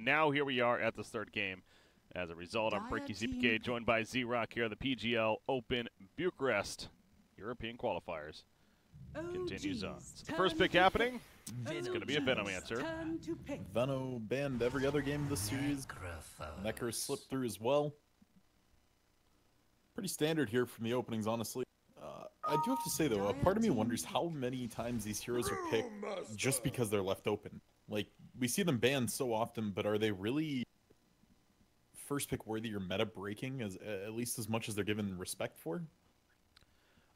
now here we are at the third game. As a result, I'm Bricky CPK, joined by Z-Rock here, the PGL Open Bucharest European qualifiers. Continues on. So the first pick happening, it's going to be a Venom answer. Veno banned every other game of this series. Necker slipped through as well. Pretty standard here from the openings, honestly. I do have to say, though, a part of me wonders how many times these heroes are picked just because they're left open. Like, we see them banned so often, but are they really first pick worthy or meta breaking, at least as much as they're given respect for?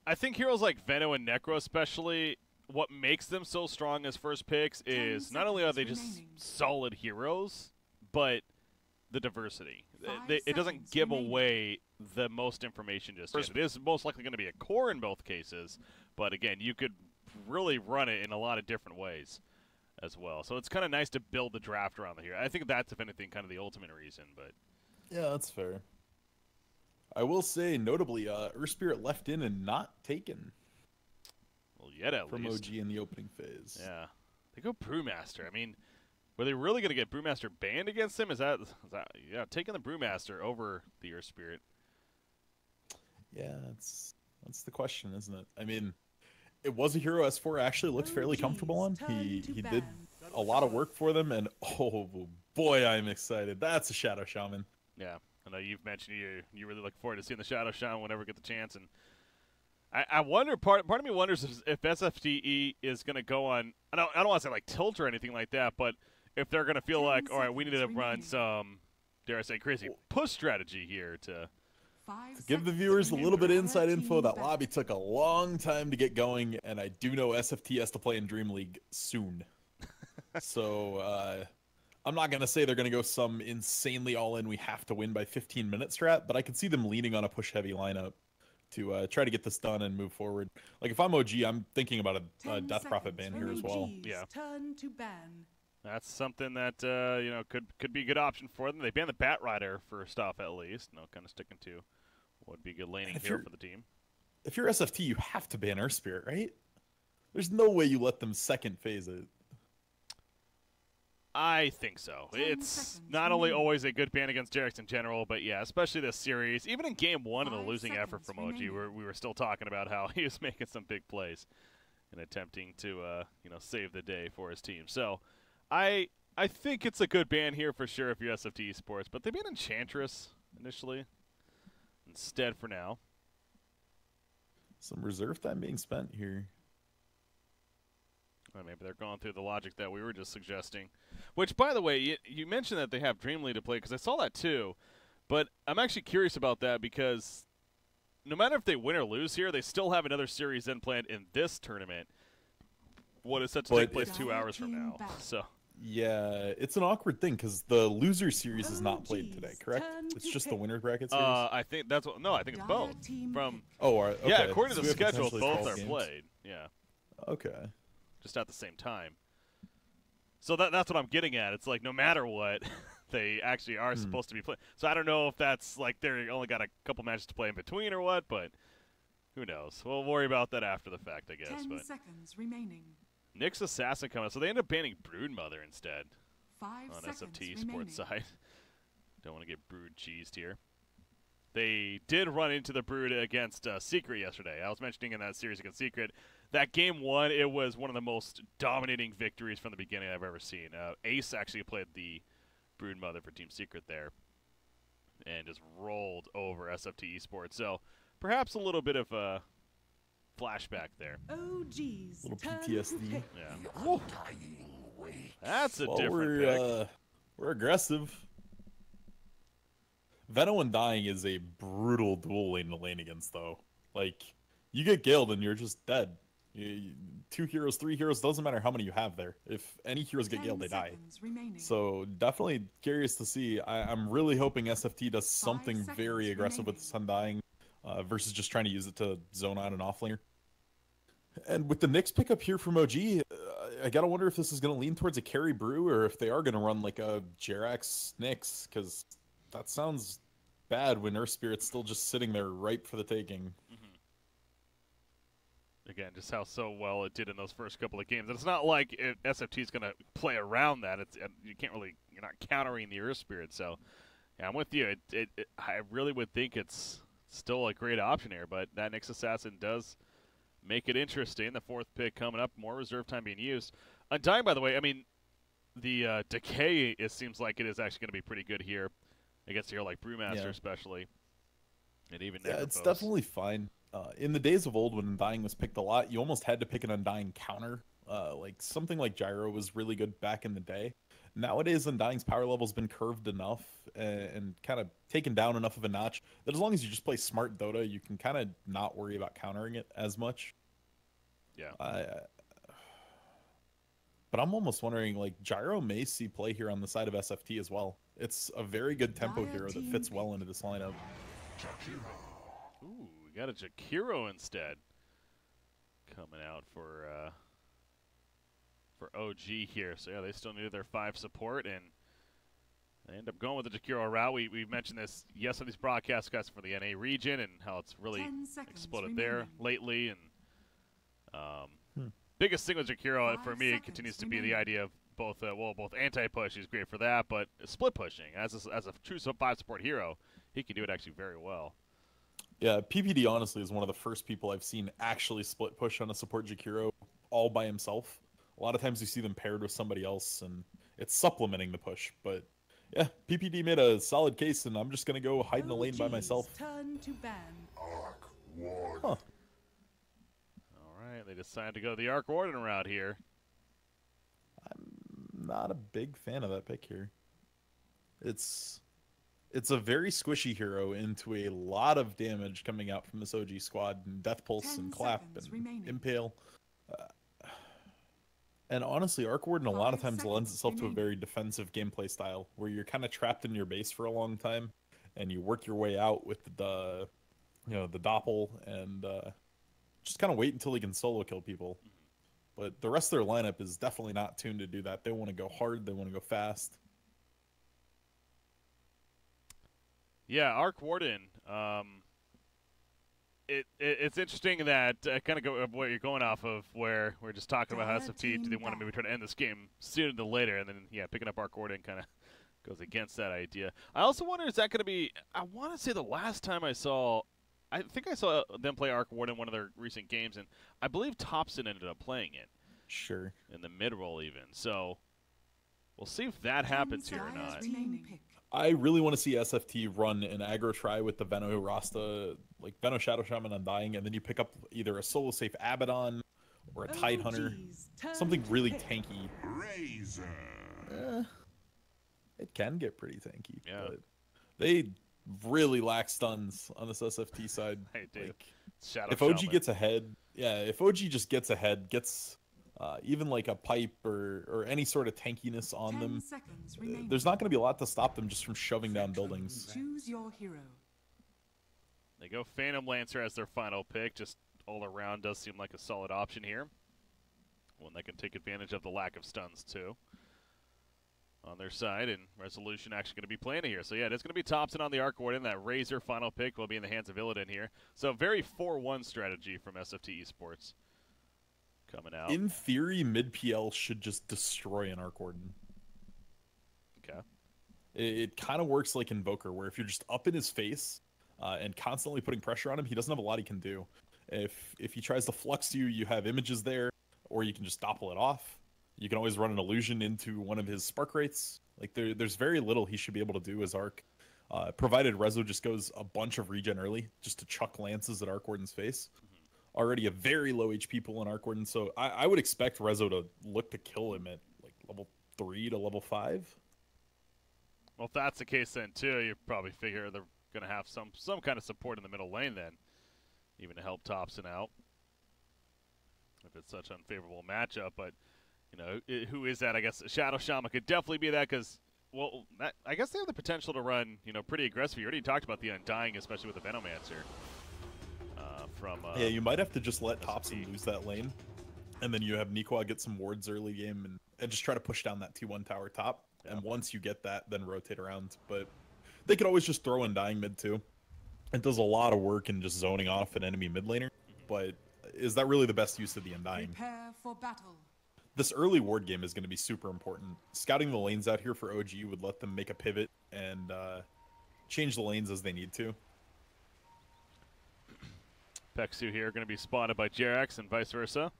I think heroes like Veno and Necro especially, what makes them so strong as first picks is not only are they just solid heroes, but the diversity. It doesn't give away the most information just yet. It is most likely going to be a core in both cases, but again, you could really run it in a lot of different ways as well. So it's kind of nice to build the draft around the hero. I think that's, if anything, kind of the ultimate reason. But yeah, that's fair. I will say, notably, Spirit left in and not taken. Well, yet at from least. OG in the opening phase. Yeah. They go Brewmaster. I mean, were they really going to get Brewmaster banned against him? Is that yeah, taking the Brewmaster over the Spirit? Yeah, that's the question, isn't it? I mean, it was a hero S4 actually looked fairly comfortable on. He did a lot of work for them, and oh boy, I'm excited. That's a Shadow Shaman. Yeah. I know you've mentioned you really look forward to seeing the Shadow Shaman whenever we get the chance, and I wonder, part of me wonders if SFTe is going to go on. I don't want to say like tilt or anything like that, but if they're going to feel like, all right, we need to run some, dare I say, crazy push strategy here to give the viewers a little bit of inside info. That lobby took a long time to get going, and I do know SFT has to play in Dream League soon, so. I'm not going to say they're going to go some insanely all-in, we have to win by 15 minute strat, but I can see them leaning on a push-heavy lineup to try to get this done and move forward. Like, if I'm OG, I'm thinking about a Death Prophet ban here as well. Yeah. Turn to ban. That's something that, you know, could be a good option for them. They banned the Bat Rider first off, at least. No, kind of sticking to what would be good laning here for the team. If you're SFT, you have to ban Earth Spirit, right? There's no way you let them second phase it. I think so. It's not only always a good ban against Jarex in general, but yeah, especially this series. Even in Game 1 in the losing effort from OG, we were still talking about how he was making some big plays and attempting to, you know, save the day for his team. So I think it's a good ban here for sure if you're SFTe-sports, but they banned Enchantress initially instead for now. Some reserve time being spent here. Well, maybe they're going through the logic that we were just suggesting. Which, by the way, you mentioned that they have Dream League to play, because I saw that too. But I'm actually curious about that, because no matter if they win or lose here, they still have another series then planned in this tournament. What is set to take place 2 hours from now. So yeah, it's an awkward thing, because the loser series is not played today, correct? It's just the winner bracket series? I think that's what. No, I think it's both. Okay. Yeah, according to the schedule, both are played. Yeah. Okay. Just at the same time. So that's what I'm getting at. It's like no matter what, they actually are supposed to be playing. So I don't know if that's like they only got a couple matches to play in between or what, but who knows? We'll worry about that after the fact, I guess. 10 seconds remaining. Nyx Assassin coming up. So they end up banning Broodmother instead 5 on seconds SFTe-sports side. Don't want to get Brood cheesed here. They did run into the Brood against Secret yesterday. I was mentioning in that series against Secret, that Game 1, it was one of the most dominating victories from the beginning I've ever seen. Ace actually played the Broodmother for Team Secret there and just rolled over SFTe-sports. So perhaps a little bit of a flashback there. OG's little PTSD. Yeah. That's a different pick. We're aggressive. Veno and dying is a brutal dual lane to lane against, though. Like, you get Galeed and you're just dead. 2 heroes, 3 heroes, doesn't matter how many you have there. If any heroes get Galeed, they die. So definitely curious to see. I'm really hoping SFT does something very aggressive with this Undying versus just trying to use it to zone out an offlaner. And with the Nyx pickup here from OG, I gotta wonder if this is going to lean towards a carry brew or if they are going to run like a Jerax Nyx, because that sounds bad when Earth Spirit's still just sitting there ripe for the taking. Again, just how so well it did in those first couple of games. And it's not like SFT is going to play around that. You can't really you're not countering the Earth Spirit. So, yeah, I'm with you. I really would think it's still a great option here, but that Nyx Assassin does make it interesting. The 4th pick coming up, more reserve time being used. Undying, by the way, I mean, the Decay, it seems like it is actually going to be pretty good here against a hero like Brewmaster, especially. And even it's definitely fine. In the days of old when Undying was picked a lot, you almost had to pick an Undying counter. Like something like Gyro was really good back in the day. Nowadays, Undying's power level's been curved enough and kind of taken down enough of a notch that as long as you just play smart Dota, you can kind of not worry about countering it as much. Yeah. But I'm almost wondering, like, Gyro may see play here on the side of SFT as well. It's a very good tempo hero that fits well into this lineup. Ooh, we got a Jakiro instead. Coming out for OG here. So, yeah, they still needed their 5 support, and they end up going with the Jakiro route. We mentioned this yesterday's broadcast, guys, for the NA region and how it's really exploded there lately. And biggest thing with Jakiro for me continues to be the idea of both anti-push, he's great for that, but split pushing. As a true 5 support hero, he can do it actually very well. Yeah, PPD honestly is one of the first people I've seen actually split push on a support Jakiro all by himself. A lot of times you see them paired with somebody else, and it's supplementing the push. But yeah, PPD made a solid case, and I'm just going to go hide in the lane by myself. Turn to ban. Huh. They decided to go the Arc Warden route here. I'm not a big fan of that pick here. It's a very squishy hero into a lot of damage coming out from this OG squad, and Death Pulse and Clap and Impale. And honestly, Arc Warden a lot of times lends itself to a very defensive gameplay style, where you're kind of trapped in your base for a long time, and you work your way out with the Doppel and just kind of wait until he can solo kill people. But the rest of their lineup is definitely not tuned to do that. They want to go hard. They want to go fast. Yeah, Arc Warden. It's interesting that kind of go what you're going off of, where we're just talking about how SFT, do they want to maybe try to end this game sooner than later, and then picking up Arc Warden kind of goes against that idea. I also wonder, is that going to be? I want to say the last time I think I saw them play Arc Warden in one of their recent games, and I believe Thompson ended up playing it. Sure. In the mid-roll even. So we'll see if that happens here or not. I really want to see SFT run an aggro try with the Veno Rasta, like Veno Shadow Shaman Undying, and then you pick up either a solo safe Abaddon or a Tide Hunter. Something really tanky. It can get pretty tanky. Yeah. But they really lack stuns on this SFT side. They do. Like, Shadow if OG Shaman gets ahead, if OG just gets ahead, gets even like a pipe or any sort of tankiness on them, there's not going to be a lot to stop them just from shoving down buildings. Choose your hero. They go Phantom Lancer as their final pick. Just all around does seem like a solid option here. One that can take advantage of the lack of stuns too on their side, and Resolution actually going to be playing it here. So yeah, it is going to be Thompson on the Arc Warden. That Razor final pick will be in the hands of Illidan here. So very 4-1 strategy from SFTe-sports coming out. In theory, mid-PL should just destroy an Arc Warden. Okay. It kind of works like Invoker, where if you're just up in his face and constantly putting pressure on him, he doesn't have a lot he can do. If he tries to flux you, you have images there, or you can just doppel it off. You can always run an illusion into one of his spark rates. Like there's very little he should be able to do as Arc, provided Rezo just goes a bunch of regen early, just to chuck lances at Arc Warden's face. Already a very low HP pool in Arc Warden, so I would expect Rezo to look to kill him at like level 3 to level 5. Well, if that's the case then too, you probably figure they're going to have some kind of support in the middle lane then, even to help Thompson out. If it's such an unfavorable matchup, but who is that? I guess Shadow Shaman could definitely be that because, well, I guess they have the potential to run, pretty aggressive. You already talked about the Undying, especially with the Venomancer. Yeah, you might have to just let Thompson lose that lane, and then you have Nikwa get some wards early game and just try to push down that T1 tower top. Yeah. And once you get that, then rotate around. But they could always just throw Undying mid too. It does a lot of work in just zoning off an enemy mid laner, but is that really the best use of the Undying? Prepare for battle. This early ward game is going to be super important. Scouting the lanes out here for OG would let them make a pivot and change the lanes as they need to. Pexu here going to be spotted by Jerax and vice versa.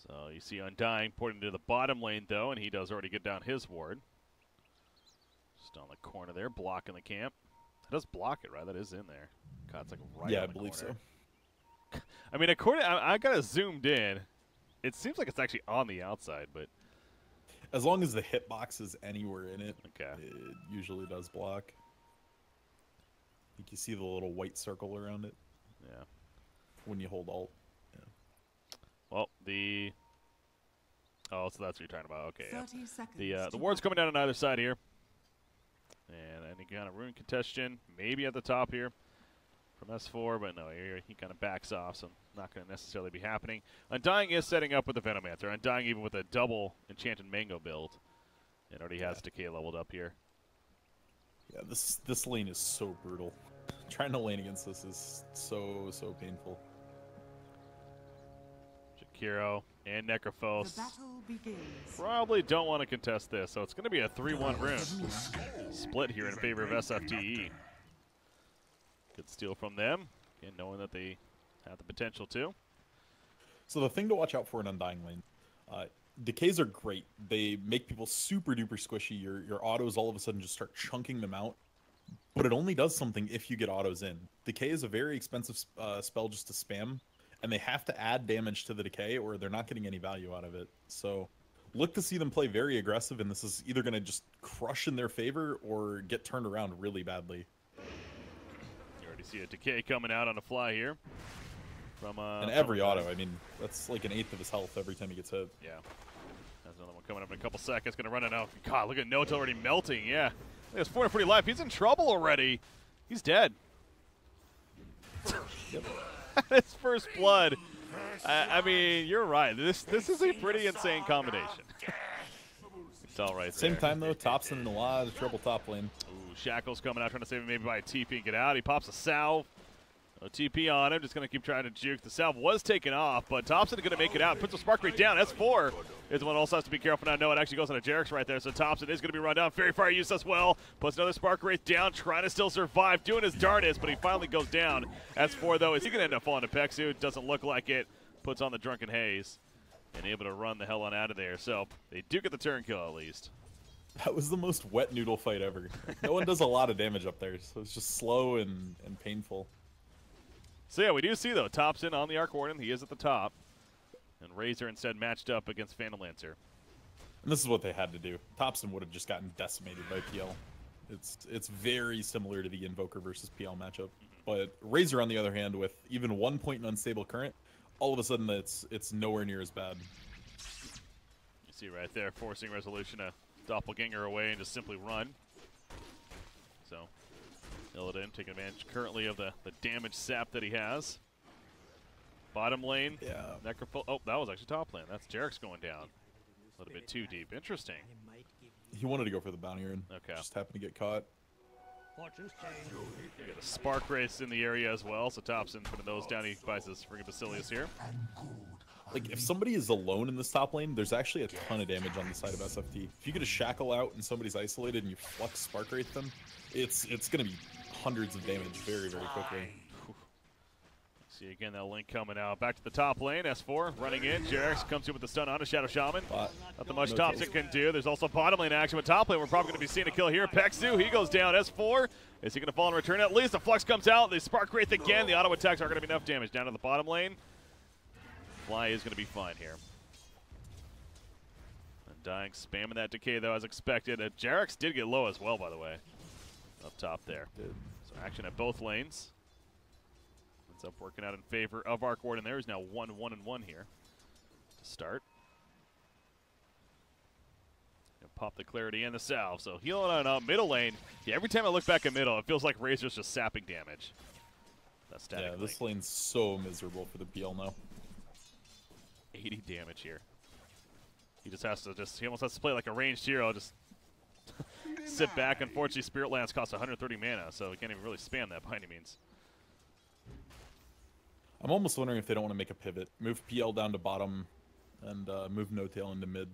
So you see Undying porting to the bottom lane, though, and he does already get down his ward. Just on the corner there, blocking the camp. That does block it, right? That is in there. God, it's like right Yeah, on I the believe corner. so. I mean, I got it zoomed in. It seems like it's actually on the outside, but... As long as the hitbox is anywhere in it, Okay. it usually does block. I think you see the little white circle around it Yeah. when you hold Alt. Well, the... Oh, so that's what you're talking about. Okay, yeah. 30 seconds. The to ward's go. coming down on either side here. And any kind of rune congestion, maybe at the top here from S4, but no, he kind of backs off, so not going to necessarily be happening. Undying is setting up with the Venomancer. Undying even with a double Enchanted Mango build. And already has Decay leveled up here. Yeah, this lane is so brutal. Trying to lane against this is so painful. Jakiro and The Necrophos battle begins. probably don't want to contest this, so it's going to be a 3-1 rune. Split here in favor of SFTe. Good steal from them, again, knowing that they have the potential to. So the thing to watch out for in Undying lane, decays are great. They make people super duper squishy. Your autos all of a sudden just start chunking them out. But it only does something if you get autos in. Decay is a very expensive spell just to spam, and they have to add damage to the decay or they're not getting any value out of it. So look to see them play very aggressive, and this is either going to just crush in their favor or get turned around really badly. You already see a Decay coming out on the fly here. From And every auto, I mean, that's like an eighth of his health every time he gets hit. Yeah. There's another one coming up in a couple seconds. Going to run it out. God, look at Note already melting. Yeah. He has 440 life. He's in trouble already. He's dead. His first blood. I mean, you're right. This is a pretty insane combination. It's all right Same there. time, though, Top's in a lot of trouble top lane. Ooh, Shackle's coming out trying to save him maybe by a TP and get out. He pops a salve. No TP on him. Just going to keep trying to juke. The salve was taken off, but Thompson going to make it out. Puts a spark rate down. S4 is the one also has to be careful now. No, it actually goes on a Jerax right there, so Thompson is going to be run down. Fairy Fire use as well. Puts another spark rate down, trying to still survive, doing his darndest, but he finally goes down. S4, though, is he going to end up falling to Pexu? Doesn't look like it. Puts on the Drunken Haze and able to run the hell on out of there. So they do get the turn kill at least. That was the most wet noodle fight ever. No one does a lot of damage up there, so it's just slow and painful. So yeah, we do see, though, Thompson on the Arc Warden. He is at the top. And Razor instead matched up against Phantom Lancer. And this is what they had to do. Thompson would have just gotten decimated by PL. It's very similar to the Invoker versus PL matchup. But Razor, on the other hand, with even 1 point in unstable current, all of a sudden it's nowhere near as bad. You see right there, forcing Resolution to doppelganger away and just simply run. So, Illidan taking advantage currently of the damage sap that he has. Bottom lane, Yeah. Necrophil. Oh, that was actually top lane. That's Jerax going down. A little bit too deep. Interesting. He wanted to go for the bounty and Okay. just happened to get caught. We got a Spark Race in the area as well, so Thompson putting those down. He buys his friggin' Basilius here. Like, if somebody is alone in this top lane, there's actually a ton of damage on the side of SFT. If you get a Shackle out and somebody's isolated and you Flux Spark Rate them, it's going to be hundreds of damage very, very quickly. See again that link coming out. Back to the top lane. S4 running in. Jerax comes in with the stun on a Shadow Shaman. Nothing much No Thompson kills. can do. There's also bottom lane action, but top lane we're probably going to be seeing a kill here. Pexu, he goes down. S4, is he going to fall in return? At least the Flux comes out. They Spark Wraith again. The auto attacks aren't going to be enough damage. Down to the bottom lane. Fly is going to be fine here. Undying spamming that decay though as expected. Jerax did get low as well, by the way. Up top there. So action at both lanes. Ends up working out in favor of Arc Warden. There is now 1-1-1 here to start. Gonna pop the clarity and the salve. So healing on up middle lane. Yeah, every time I look back at middle, it feels like Razor's just sapping damage. That's static. Yeah, this lane's so miserable for the PL now. 80 damage here. He just has to he almost has to play like a ranged hero, just sit back. Unfortunately, Spirit Lance costs 130 mana, so he can't even really spam that by any means. I'm almost wondering if they don't want to make a pivot, move PL down to bottom, and move No Tail into mid.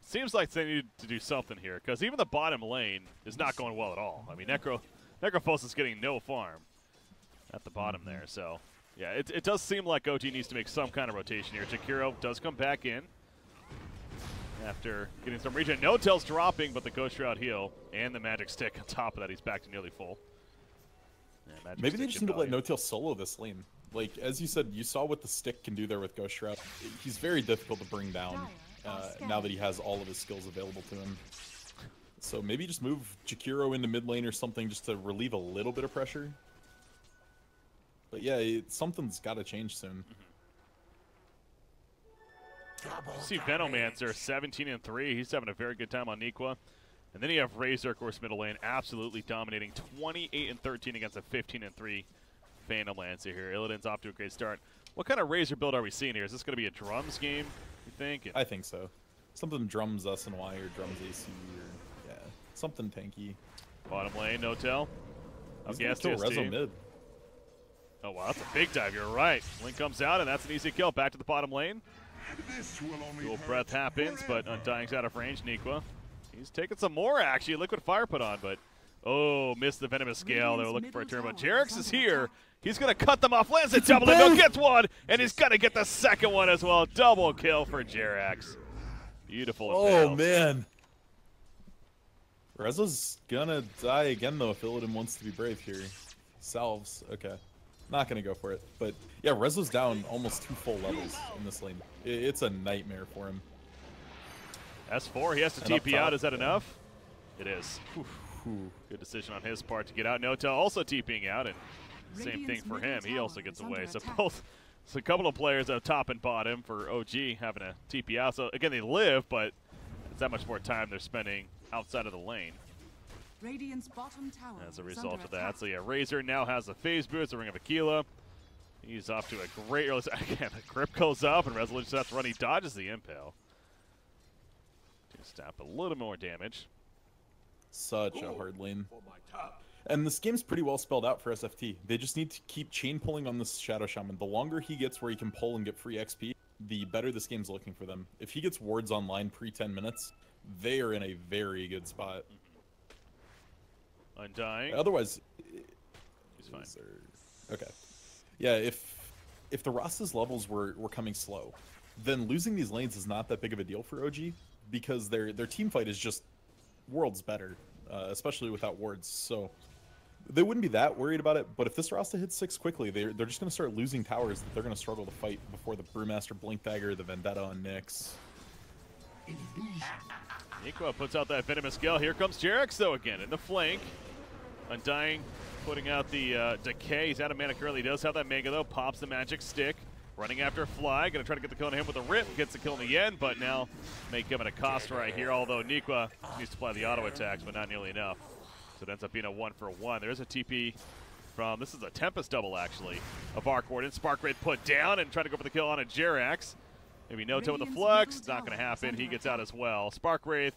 Seems like they need to do something here, because even the bottom lane is not going well at all. I mean, Necrophos is getting no farm at the bottom there, so yeah, it does seem like OG needs to make some kind of rotation here. Jakiro does come back in after getting some regen. No Tail's dropping, but the Ghost Shroud heal and the Magic Stick on top of that, he's back to nearly full. Yeah, maybe they just need to let No Tail solo this lane. Like, as you said, you saw what the stick can do there with Ghost Shroud. He's very difficult to bring down now that he has all of his skills available to him. So maybe just move Jakiro into mid lane or something just to relieve a little bit of pressure. But yeah, something's got to change soon. See Venomancer, 17-3. He's having a very good time on Nikwa. And then you have Razor, of course, middle lane, absolutely dominating, 28-13 against a 15-3 Phantom Lancer here. Illidan's off to a great start. What kind of Razor build are we seeing here? Is this going to be a drums game, you think? I think so. Something drums SNY or drums AC or, yeah, something tanky. Bottom lane, No Tail. He's gonna kill Rezo mid. Oh, wow, that's a big dive. You're right. Link comes out, and that's an easy kill. Back to the bottom lane. Dual breath happens, but Undying's out of range. Nikwa. He's taking some more, actually. Liquid Fire put on, but oh, missed the Venomous Scale. They were looking for a turn, but Jerix is here. He's going to cut them off. Lands a double, and gets one, and he's going to get the second one as well. Double kill for Jerax. Beautiful. Oh, man. Rezo's going to die again, though, if Illidan wants to be brave here. Salves. Okay. Not going to go for it. But, yeah, Rezo's down almost 2 full levels in this lane. It's a nightmare for him. S4, he has to TP out. Is that enough? It is. Good decision on his part to get out. No Tail also TPing out, and same thing for him. He also gets away. So both, a couple of players at top and bottom for OG having a TP out. So again, they live, but it's that much more time they're spending outside of the lane. Radiant's bottom tower as a result of that. So yeah, Razor now has a phase boost, the Ring of Aquila. He's off to a great early start. Again, the grip goes up, and Resolution starts running. He dodges the impale. Stop a little more damage. Such a hard lane. And this game's pretty well spelled out for SFT. They just need to keep chain pulling on this Shadow Shaman. The longer he gets where he can pull and get free XP, the better this game's looking for them. If he gets wards online pre-10 minutes, they are in a very good spot. Undying. Otherwise, he's fine. Okay. Yeah, if the Rasta's levels were coming slow, then losing these lanes is not that big of a deal for OG, because their team fight is just worlds better, especially without wards. So they wouldn't be that worried about it. But if this Rasta hits 6 quickly, they're just going to start losing towers that they're going to struggle to fight before the Brewmaster Blink Dagger, the Vendetta on Nyx. Nikwa puts out that Venomous Gale. Here comes Jerax, though, again in the flank. Undying putting out the Decay. He's out of mana currently. He does have that Mega, though. Pops the Magic Stick. Running after Fly, going to try to get the kill on him with a Rip. Gets the kill in the end, but now may come at a cost right here, although Nikwa needs to apply the auto attacks, but not nearly enough. So it ends up being a 1-for-1. There's a TP from, this is a Tempest double, actually, of Arc Warden. Spark Wraith put down and trying to go for the kill on a Jerax. Maybe No Tail with the flex. Not going to happen. He gets out as well. Spark Wraith.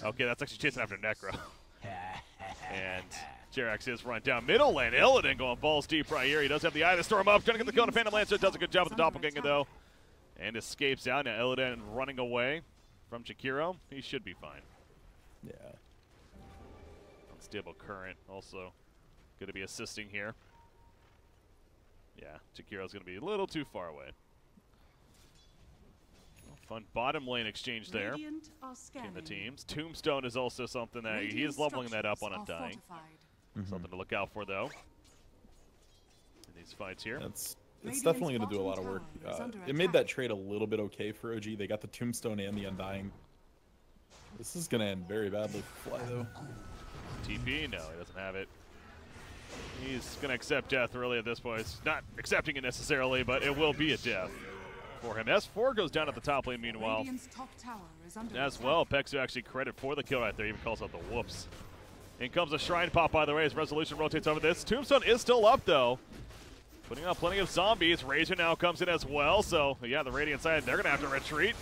Okay, that's actually chasing after Necro. And Jerax is run down middle lane. Illidan going balls deep right here. He does have the Eye to storm up. Trying to get the kill on Phantom Lancer. Does a good job with the Doppelganger, though. And escapes out. Now Illidan running away from Jakiro. He should be fine. Yeah. Unstable current also going to be assisting here. Yeah, Jakiro's going to be a little too far away. Fun bottom lane exchange there between the teams. Tombstone is also something that he is leveling that up on Undying. Something to look out for, though, in these fights here. It's definitely going to do a lot of work. It made that trade a little bit okay for OG. They got the Tombstone and the Undying. This is going to end very badly for Fly, though. TP? No, he doesn't have it. He's going to accept death really at this point. He's not accepting it necessarily, but it will be a death for him. S4 goes down at the top lane, meanwhile. As well, Pexu actually credit for the kill right there. He even calls out the whoops. In comes a Shrine Pop, by the way, as Resolution rotates over this. Tombstone is still up, though. Putting out plenty of zombies. Razor now comes in as well, so yeah, the Radiant side, they're going to have to retreat.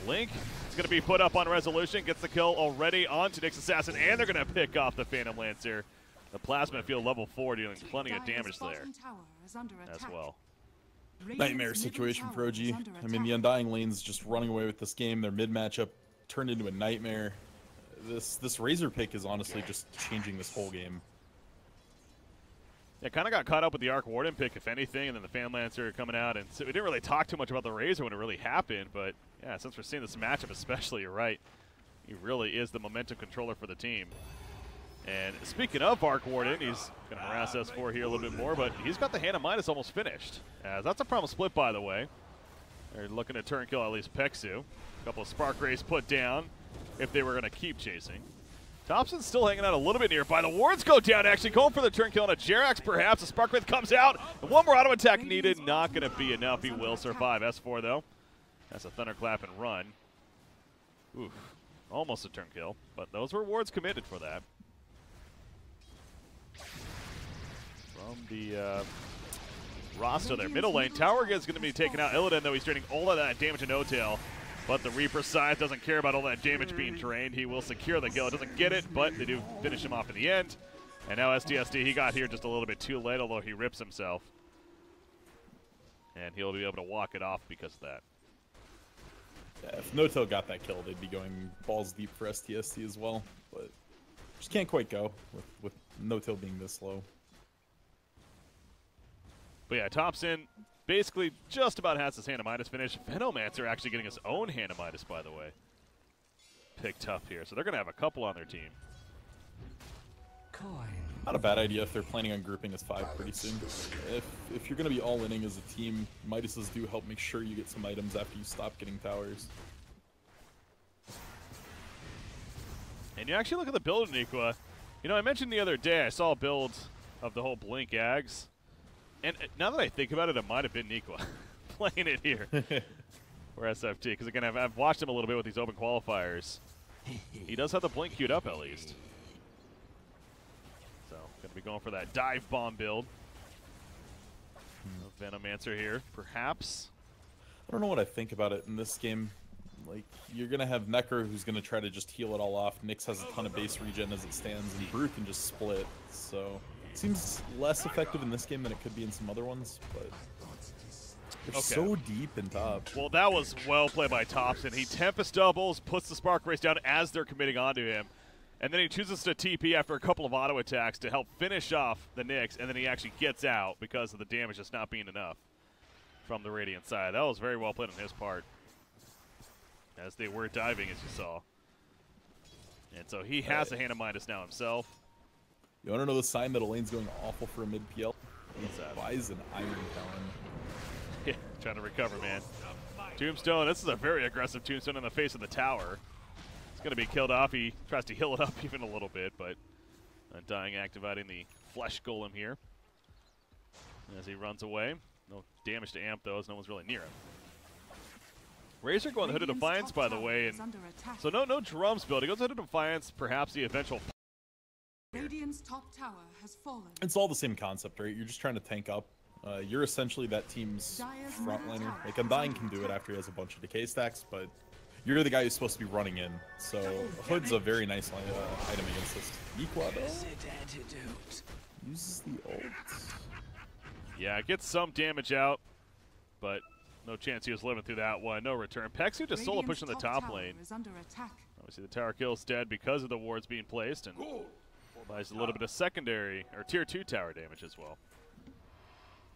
Link is going to be put up on Resolution. Gets the kill already onto Nyx Assassin, and they're going to pick off the Phantom Lancer. The Plasma Field level 4 dealing plenty of damage there as well. Nightmare situation for OG. I mean, the Undying lane's just running away with this game. Their mid matchup turned into a nightmare. This Razor pick is honestly just changing this whole game. Yeah, kind of got caught up with the Arc Warden pick, if anything, and then the Phantom Lancer coming out. And so we didn't really talk too much about the Razor when it really happened, but yeah, since we're seeing this matchup especially, you're right. He really is the momentum controller for the team. And speaking of Arc Warden, he's going to harass S4 here a little bit more, but he's got the Hand of Midas almost finished. That's a problem split, by the way. They're looking to turn kill at least Pexu. A couple of Spark Rays put down if they were going to keep chasing. Thompson's still hanging out a little bit nearby. The wards go down, actually going for the turn kill on a Jerax, perhaps. A Spark Wraith comes out, and one more auto attack needed. Not going to be enough. He will survive. S4, though. That's a Thunderclap and run. Oof. Almost a turn kill, but those were wards committed for that. From the roster there. Middle lane, Tower is going to be taken out. Illidan, though, he's draining all of that damage to No-Tail. But the Reaper Scythe doesn't care about all that damage being drained. He will secure the kill. Doesn't get it, but they do finish him off in the end. And now STSD, he got here just a little bit too late, although he rips himself. And he'll be able to walk it off because of that. Yeah, if No-Tail got that kill, they'd be going balls deep for STSD as well. But just can't quite go with No-Tail being this low. But yeah, Thompson basically just about has his Hand of Midas finish. Venomancer actually getting his own Hand of Midas, by the way. Picked up here, so they're going to have a couple on their team. Not a bad idea if they're planning on grouping as 5 pretty soon. If you're going to be all-inning as a team, Midases do help make sure you get some items after you stop getting towers. And you actually look at the build in Nikwa. You know, I mentioned the other day I saw a build of the whole Blink Ags. And now that I think about it, it might have been Nikwa playing it here for SFT. Because, again, I've watched him a little bit with these open qualifiers. He does have the Blink queued up, at least. So, going to be going for that dive bomb build. Venomancer here, perhaps. I don't know what I think about it in this game. Like, you're going to have Necro who's going to try to just heal it all off. Nyx has a ton of base regen as it stands, and Brew can just split. So, it seems less effective in this game than it could be in some other ones, but they're so deep in top. Well, that was well played by Thompson. He Tempest doubles, puts the Spark Race down as they're committing onto him, and then he chooses to TP after a couple of auto attacks to help finish off the Nyx, and then he actually gets out because of the damage just not being enough from the Radiant side. That was very well played on his part, as they were diving, as you saw. And so he has a Hand of Midas now himself. You want to know the sign that a lane's going awful for a mid PL? What's that? Buys an Iron Talon. Yeah, trying to recover, man. Tombstone, this is a very aggressive Tombstone in the face of the tower. It's going to be killed off. He tries to heal it up even a little bit, but Undying activating the Flesh Golem here as he runs away. No damage to Amp, though, as no one's really near him. Razor going Hood of Defiance, by the way, and so no drums build. He goes Hood of Defiance, perhaps the eventual. Radiant's top tower has fallen. It's all the same concept, right? You're just trying to tank up. You're essentially that team's frontliner. Like, Undying can do it after he has a bunch of decay stacks, but you're the guy who's supposed to be running in. So Hood's a very nice item against this. Nikwa, though, uses the ult. Yeah, it gets some damage out, but no chance he was living through that one. No return. Pexu just solo pushing the top lane. Obviously, the tower kill's dead because of the wards being placed, and buys a little bit of secondary or tier 2 tower damage as well.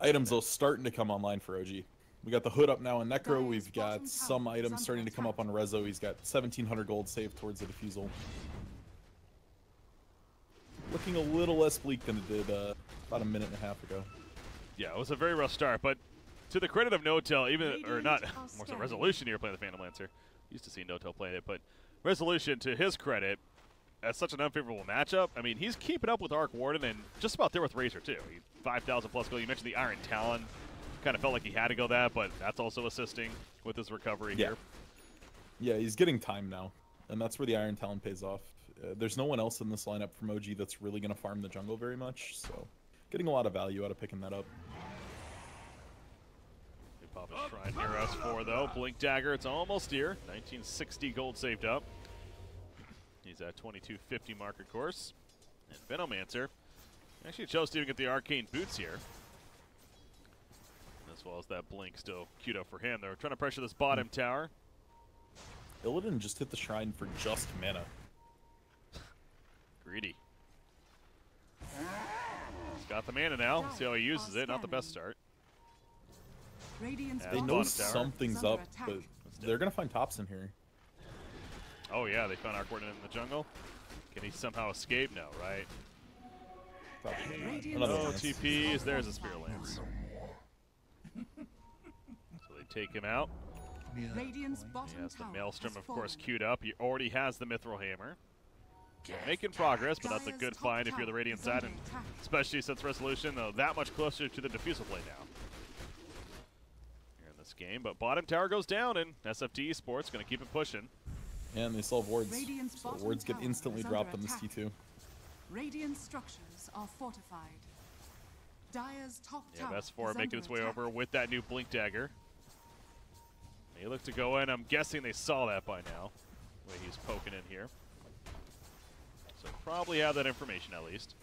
Items though starting to come online for OG. We got the Hood up now in Necro. We've got some items starting to come up on Rezo. He's got 1,700 gold saved towards the defusal. Looking a little less bleak than it did about a minute and a half ago. Yeah, it was a very rough start, but to the credit of No-Tail, or not, more so Resolution here playing the Phantom Lancer. Used to see No-Tail playing it, but Resolution, to his credit, as such an unfavorable matchup, I mean, he's keeping up with Arc Warden and just about there with Razor, too. 5,000 plus gold. You mentioned the Iron Talon. Kind of felt like he had to go that, but that's also assisting with his recovery here. Yeah, he's getting time now, and that's where the Iron Talon pays off. There's no one else in this lineup from OG that's really going to farm the jungle very much, so getting a lot of value out of picking that up. They pop a Shrine near us for, though. Blink Dagger, it's almost here. 1960 gold saved up. He's at 2250 mark, of course. And Venomancer actually chose to even get the Arcane Boots here. As well as that blink still queued up for him. They're trying to pressure this bottom tower. Illidan just hit the shrine for just mana. Greedy. He's got the mana now. See how he uses it. Not the best start. Radiant's They bottom know tower something's is under up, attack. but they're gonna find tops in here. Oh yeah, they found our coordinate in the jungle. Can he somehow escape? No, right? Probably not. Radiant's Another Oh, lance. TP is there's a Spear Lance. So they take him out. Radiant's He bottom has the tower Maelstrom, has of course, fallen. queued up. He already has the Mithril Hammer. Making progress, but that's a good find if you're the Radiant side, and especially since Resolution, though, that much closer to the defusal play now. Here in this game, but bottom tower goes down, and SFTe-sports going to keep it pushing. And they still have wards. Radiant's So bottom wards get tower instantly is under dropped on this attack. T2. Radiant structures are fortified. Dire's top Yeah, tower S4 is making under its way attack. over with that new Blink Dagger. They look to go in. I'm guessing they saw that by now, the way he's poking in here. So probably have that information at least.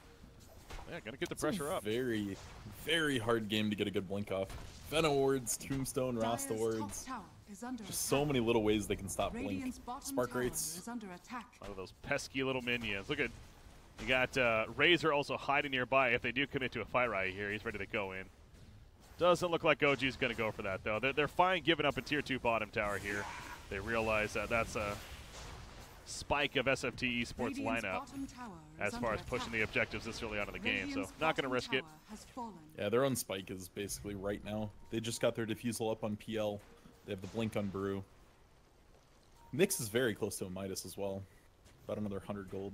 Yeah, gonna get the pressure up. Very, very hard game to get a good blink off. Venom wards, Tombstone, Rasta Dire's wards. top tower is under Just attack. so many little ways they can stop blink. Radiant's bottom Spark tower rates. is under attack. A lot of those pesky little minions. Look at, you got Razor also hiding nearby. If they do commit to a fight right here, he's ready to go in. Doesn't look like OG's going to go for that, though. They're fine giving up a tier 2 bottom tower here. They realize that that's a spike of SFTe-sports Radiant's lineup bottom tower is as far under as pushing attack. the objectives this early on in the game. So Radiant's not going to bottom risk it. tower has fallen. Yeah, their own spike is basically right now. They just got their defusal up on PL. They have the blink on Brew. Nyx is very close to a Midas as well. About another 100 gold.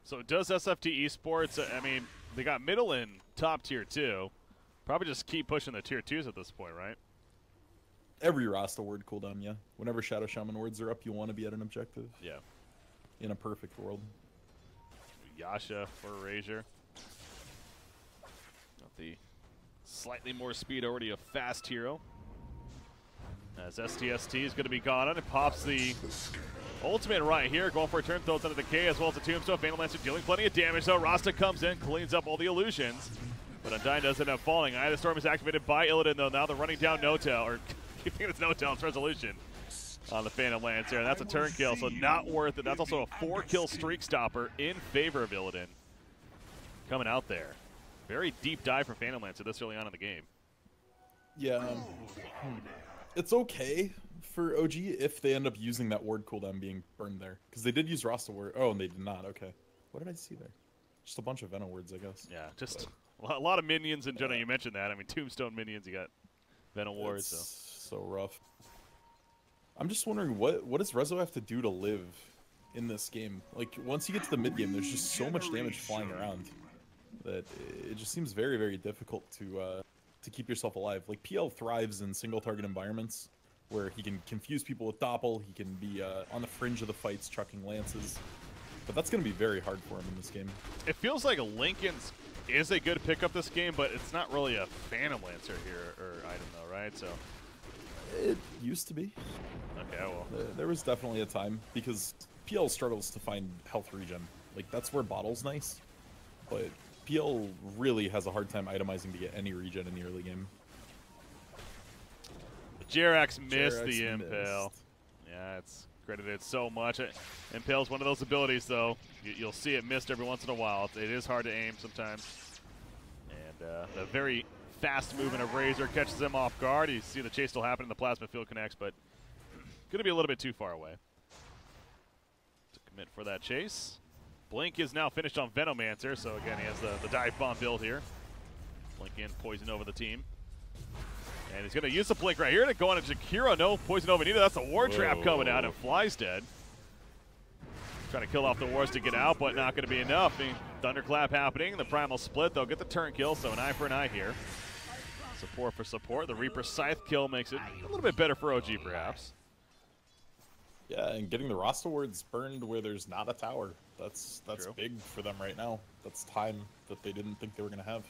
So does SFTe-sports, I mean, they got middle and top tier 2. Probably just keep pushing the tier 2s at this point, right? Every Rasta word cooldown, yeah. Whenever Shadow Shaman words are up, you want to be at an objective. Yeah. In a perfect world. Yasha for Razor. Got the slightly more speed, already a fast hero. As STST is going to be gone on. It pops the ultimate right here. Going for a turn, throws under the K as well as a Tombstone. Phantom Lancer dealing plenty of damage, though. Rasta comes in, cleans up all the illusions. But Undyne does end up falling. Eye of the Storm is activated by Illidan, though. Now they're running down No-Tel, or keeping it's No-Tel, it's Resolution on the Phantom Lancer. And that's a turn kill, so not worth it. That's also a 4-kill streak stopper in favor of Illidan. Coming out there. Very deep dive for Phantom Lancer this early on in the game. Yeah. It's okay for OG if they end up using that ward cooldown being burned there. Because they did use Rasta word. Oh, and they did not. Okay. What did I see there? Just a bunch of Venom words, I guess. Yeah, just a lot of minions in general. You mentioned that. I mean, Tombstone minions, you got Venom wards. So. So rough. I'm just wondering, what does Rezo have to do to live in this game? Like, once you get to the mid game, there's just so much damage flying around that it just seems very, very difficult to keep yourself alive. Like, PL thrives in single target environments where he can confuse people with Doppel, he can be on the fringe of the fights chucking lances, but that's going to be very hard for him in this game. It feels like Lincoln's is a good pickup this game, but it's not really a Phantom Lancer here or item though, right? So It used to be. okay, well, There was definitely a time, because PL struggles to find health regen. Like, that's where Bottle's nice, but PL really has a hard time itemizing to get any regen in the early game. Jerax missed Jerax the Impale. missed. Yeah, it's credited so much. Impale's one of those abilities, though. You'll see it missed every once in a while. It is hard to aim sometimes. And the very fast movement of Razor catches him off guard. You see the chase still happening. The plasma field connects, but going to be a little bit too far away to commit for that chase. Blink is now finished on Venomancer, so again, he has the dive bomb build here. Blink in, poison over the team. And he's going to use the blink right here to go on a Jakiro. No poison over neither. That's a ward trap coming out, and Fly's dead. Trying to kill off the wards to get out, but not going to be enough. Thunderclap happening. The primal split. They'll get the turn kill, so an eye for an eye here. Support for support. The Reaper Scythe kill makes it a little bit better for OG, perhaps. Yeah, and getting the Rasta wards burned where there's not a tower. That's True. big for them right now. That's time that they didn't think they were going to have.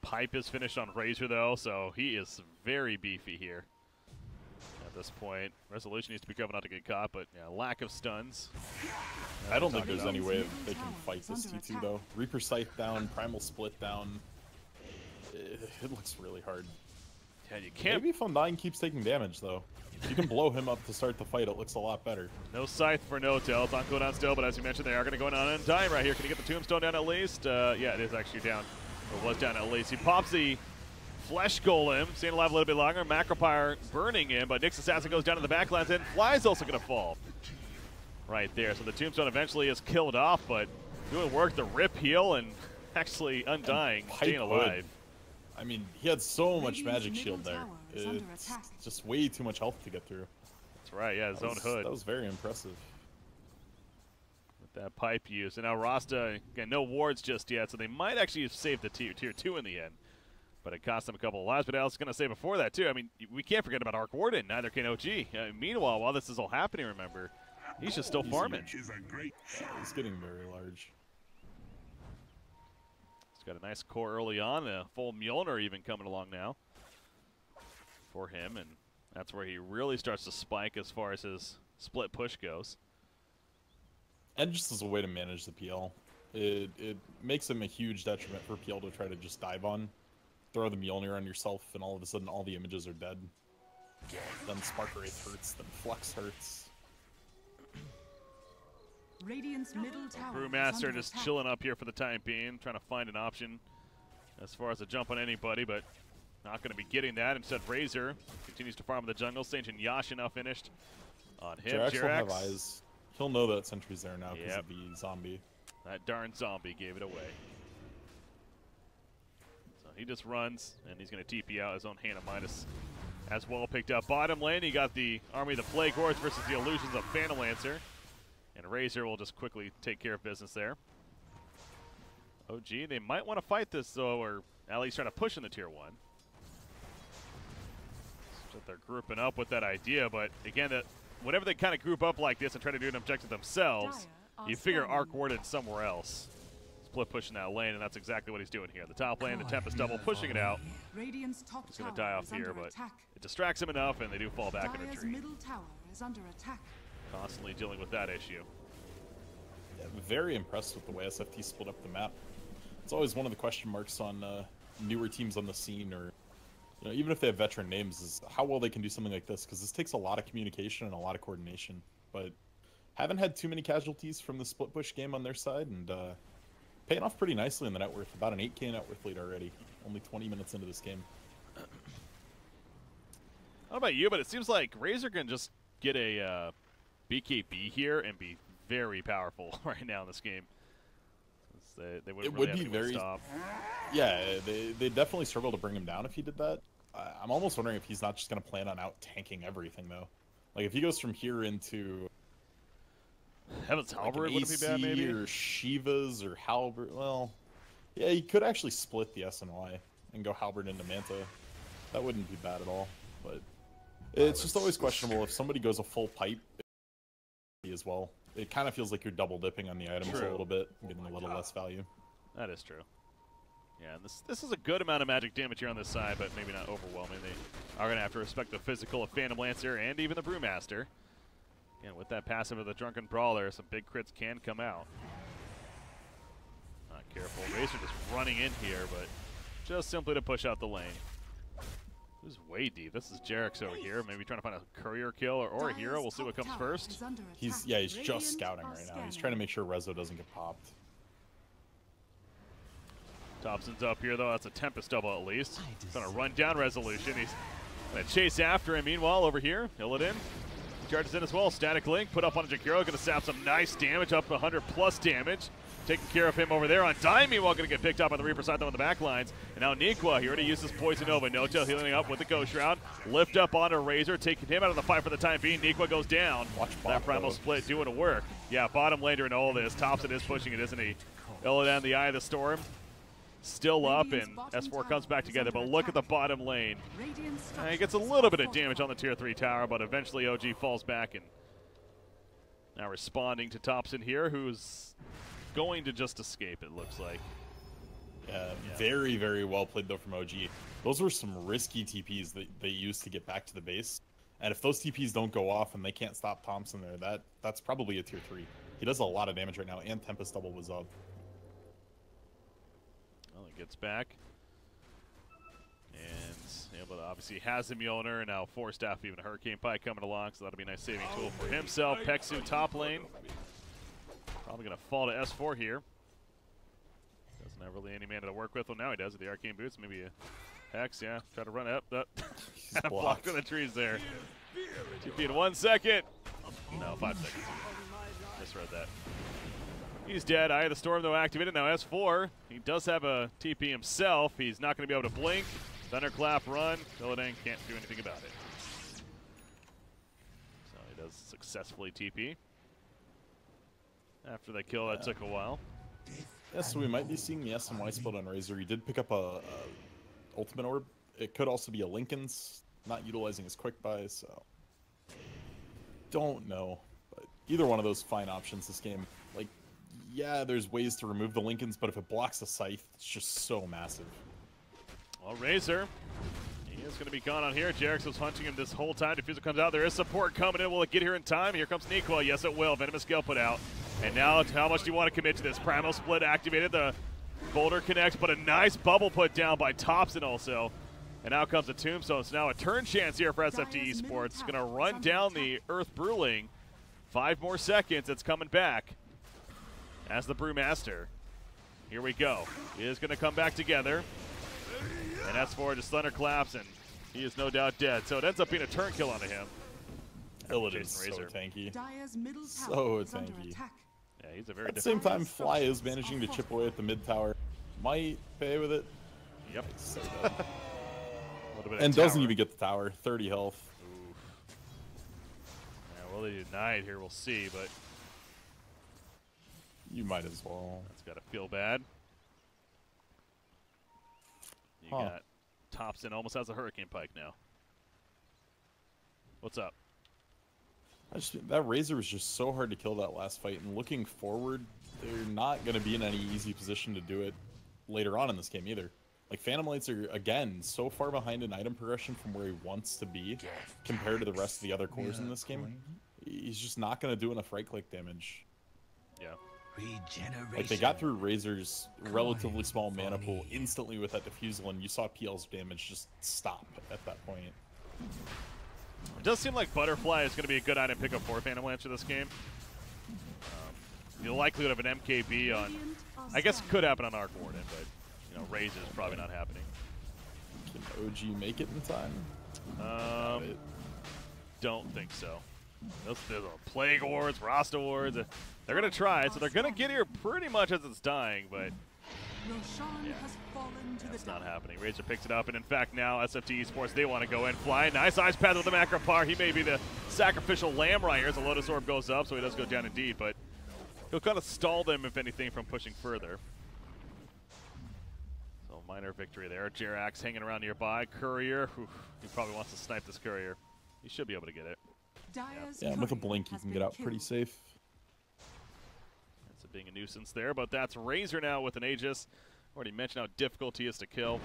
Pipe is finished on Razor, though, so he is very beefy here. this point. Resolution needs to be careful not to get caught, but yeah, lack of stuns. I don't think there's any way they can fight this T2 though. Reaper Scythe down, Primal Split down. It looks really hard. Yeah, you can't. Maybe if Undying keeps taking damage though. If you can blow him up to start the fight, it looks a lot better. No Scythe for No-Tail. It's on cooldown still, but as you mentioned, they are going to go on Undying right here. Can he get the Tombstone down at least? Yeah, it is actually down. Or was down at least. He pops the Flesh Golem, staying alive a little bit longer. Macropyre burning him, but Nyx Assassin goes down to the backlands, and Fly's also going to fall. Right there. So the Tombstone eventually is killed off, but doing work to rip heal and actually Undying, staying alive. I mean, he had so much magic shield there. It's just way too much health to get through. That's right, yeah, his own hood. That was very impressive. With that pipe use. And now Rasta, again, no wards just yet, so they might actually have saved the tier 2 in the end. But it cost them a couple of lives. But I was going to say before that, too, I mean, we can't forget about Arc Warden. Neither can OG. Meanwhile, while this is all happening, remember, he's just still farming. He's getting very large. He's got a nice core early on. A full Mjolnir even coming along now for him. And that's where he really starts to spike as far as his split push goes. And just as a way to manage the PL, it makes him a huge detriment for PL to try to just dive on. Throw the Mjolnir on yourself, and all of a sudden all the images are dead. Then Spark Wraith hurts, then Flux hurts. Radiant's middle tower Brewmaster just chilling up here for the time being, trying to find an option as far as a jump on anybody, but not going to be getting that. Instead, Razor continues to farm in the jungle. Sage and Yasha now finished on him. Jerax will have eyes. He'll know that Sentry's there now because of the zombie. That darn zombie gave it away. So he just runs, and he's going to TP out his own Hannah Midas as well. Picked up bottom lane. He got the Army of the Plague Hordes versus the Illusions of Phantom Lancer. And Razor will just quickly take care of business there. OG, they might want to fight this, though, or at least try to push in the tier 1. So they're grouping up with that idea, but again, whenever they kind of group up like this and try to do an objective themselves, you figure Arc Warden somewhere else. Split pushing that lane, and that's exactly what he's doing here. The top lane, the Tempest double, pushing it out. Radiant's top He's going to die off here, but attack. it distracts him enough, and they do fall back in Dire's retreat. middle tower is under attack. Constantly dealing with that issue. Yeah, I'm very impressed with the way SFT split up the map. It's always one of the question marks on newer teams on the scene, or even if they have veteran names, is how well they can do something like this, because this takes a lot of communication and a lot of coordination. But haven't had too many casualties from the split push game on their side, and paying off pretty nicely in the net worth. About an 8K net worth lead already, only 20 minutes into this game. I don't know about you, but it seems like Razor can just get a BKB here and be very powerful right now in this game. They it would be very stop. Yeah, they definitely struggle to bring him down if he did that. I'm almost wondering if he's not just going to plan on out tanking everything though. Like if he goes from here into Heaven's Halberd wouldn't be bad, maybe, or Shiva's or Halberd. Well, yeah, he could actually split the SNY and go Halberd into Manta. That wouldn't be bad at all. But it's just always questionable if somebody goes a full pipe as well. It kind of feels like you're double dipping on the items a little bit, getting a little less value. That is true. Yeah, this is a good amount of magic damage here on this side, but maybe not overwhelming. They are going to have to respect the physical of Phantom Lancer and even the Brewmaster. Again, with that passive of the Drunken Brawler, some big crits can come out. Not careful. Razor just running in here, but just simply to push out the lane. This is way deep. This is Jerax over here. Maybe trying to find a courier kill or a hero. We'll see what comes first. He's just scouting right now. He's trying to make sure Rezo doesn't get popped. Thompson's up here, though. That's a Tempest double at least. Going to run down Resolution. He's going to chase after him. Meanwhile, over here, Illidan charges in as well. Static Link put up on a Jakiro. Going to sap some nice damage, up 100+ damage. Taking care of him over there on Dime. Meanwhile, going to get picked up on the Reaper side, though, on the back lines. And now Nikwa, he already used his Poison Nova. No-Tail healing up with the Ghost Shroud. Lift up onto Razor, taking him out of the fight for the time being. Nikwa goes down. Watch that Primal Split doing the work. Yeah, bottom laner in all this. Thompson is pushing it, isn't he? Illidan, the Eye of the Storm, still up, and S4 comes back together. But look at the bottom lane. He gets a little bit of damage on the tier 3 tower, but eventually OG falls back. And now responding to Thompson here, who's going to just escape, it looks like. Yeah, very, very well played, though, from OG. Those were some risky TPs that they used to get back to the base. And if those TPs don't go off and they can't stop Thompson there, that's probably a tier 3. He does a lot of damage right now, and Tempest double was up. Well, he gets back. And able to obviously has the Mjolnir, and now 4 staff, even a Hurricane Pike coming along, so that'll be a nice saving tool for himself. Peksu top lane. Probably going to fall to S4 here. Doesn't have really any mana to work with. Well, now he does with the Arcane Boots. Maybe a Hex, yeah. Try to run up. Kind of blocked in the trees there. TP in 1 second. No, 5 seconds. Misread that. He's dead. Eye of the Storm, though, activated. Now S4. He does have a TP himself. He's not going to be able to blink. Thunderclap, run. Illidan can't do anything about it. So he does successfully TP. After the kill, that took a while. Yeah, so we might be seeing the SMY split on Razor. He did pick up a ultimate orb. It could also be a Linken's, not utilizing his quick buy, so don't know. But either one of those fine options this game. Like, yeah, there's ways to remove the Linken's, but if it blocks the Scythe, it's just so massive. Well, Razor, he is going to be gone on here. Jerix was hunting him this whole time. Diffusal comes out. There is support coming in. Will it get here in time? Here comes Nikwa. Yes, it will. Venomous Gale put out. And now, how much do you want to commit to this? Primal Split activated. The Boulder connects, but a nice bubble put down by Thompson also. And out comes the Tombstone. So now a turn chance here for SFTe-sports. Going to run down the Earth Brewling. 5 more seconds. It's coming back as the Brewmaster. Here we go. He is going to come back together. And S4 just thunderclaps, and he is no doubt dead. So it ends up being a turn kill onto him. Illidan's so tanky. Dire's middle So tower is under tanky. attack. Yeah, he's a very At the same time, Fly is managing to chip away at the mid tower. Might pay with it. Yep. So dead. And doesn't even get the tower. 30 health. Oof. Yeah, will they deny it here? We'll see, but You might as well. that's got to feel bad. You got Thompson almost has a Hurricane Pike now. What's up? That Razor was just so hard to kill that last fight, and looking forward, they're not going to be in any easy position to do it later on in this game either. Like, Phantom Lights are, again, so far behind in item progression from where he wants to be compared to the rest of the other cores in this game. He's just not going to do enough right-click damage. Yeah. Like, they got through Razor's relatively small mana pool instantly with that Diffusal, and you saw PL's damage just stop at that point. It does seem like Butterfly is going to be a good item pickup for Phantom Lancer this game. The likelihood of an MKB on, I guess, could happen on Arc Warden, but you know, Razor is probably not happening. Can OG make it in time? Don't think so. Those are Plague Wards, Rasta Wards. They're going to try, so they're going to get here pretty much as it's dying, but Roshan has fallen to that's the not dark. happening. Razor picks it up, and in fact now SFTe-sports, they want to go in. Fly, nice ice path with the Macropar. He may be the sacrificial lamb right here as the Lotus Orb goes up, so he does go down indeed, but he'll kind of stall them, if anything, from pushing further. So minor victory there. Jerax hanging around nearby. Courier, he probably wants to snipe this Courier. He should be able to get it. Dire's Yeah, with a courier blink, you has can been get out killed. pretty safe. That's being a nuisance there, but that's Razor now with an Aegis. Already mentioned how difficult he is to kill.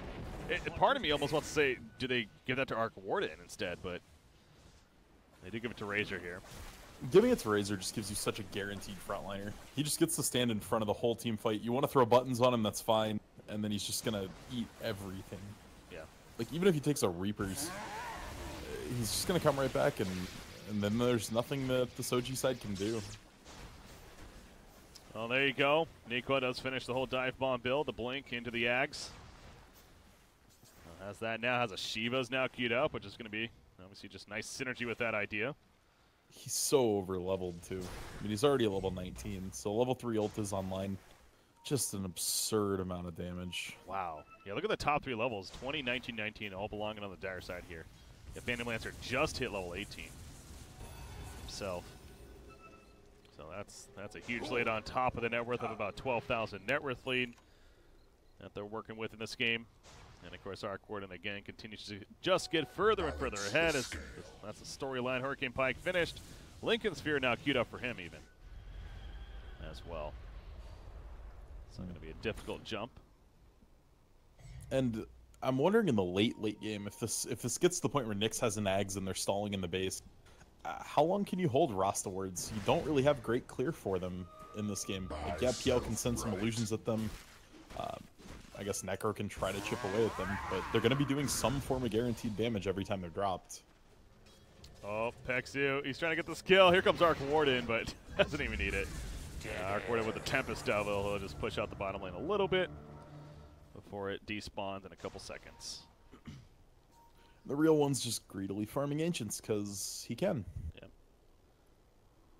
Part of me almost wants to say, do they give that to Arc Warden instead, but they do give it to Razor here. Giving it to Razor just gives you such a guaranteed frontliner. He just gets to stand in front of the whole team fight. You want to throw buttons on him, that's fine, and then he's just going to eat everything. Yeah. Like, even if he takes a Reapers, he's just going to come right back, and then there's nothing that the Soji side can do. Well, there you go. Nikwa does finish the whole dive bomb build, the blink into the Ags. Has that now, has a Shiva's now queued up, which is going to be obviously just nice synergy with that idea. He's so over-leveled, too. I mean, he's already a level 19, so level 3 ult is online. Just an absurd amount of damage. Wow. Yeah, look at the top 3 levels, 20, 19, 19, all belonging on the dire side here. Yeah, Phantom Lancer just hit level 18 himself. So that's a huge lead on top of the net worth of about 12,000 net worth lead that they're working with in this game. And of course, Arc Warden again continues to just get further and further ahead as that's the storyline. Hurricane Pike finished. Lincoln Sphere now queued up for him even as well. So going to be a difficult jump. And I'm wondering in the late game if this gets to the point where Nyx has an Ags and they're stalling in the base, how long can you hold Rasta wards? You don't really have great clear for them in this game. Like, yeah, PL can send some illusions at them. I guess Necro can try to chip away at them, but they're going to be doing some form of guaranteed damage every time they're dropped. Oh, Pexu, he's trying to get this kill. Here comes Arc Warden, but doesn't even need it. Yeah, Arc Warden with the Tempest Devil, he'll just push out the bottom lane a little bit before it despawns in a couple seconds. The real one's just greedily farming Ancients because he can. Yeah.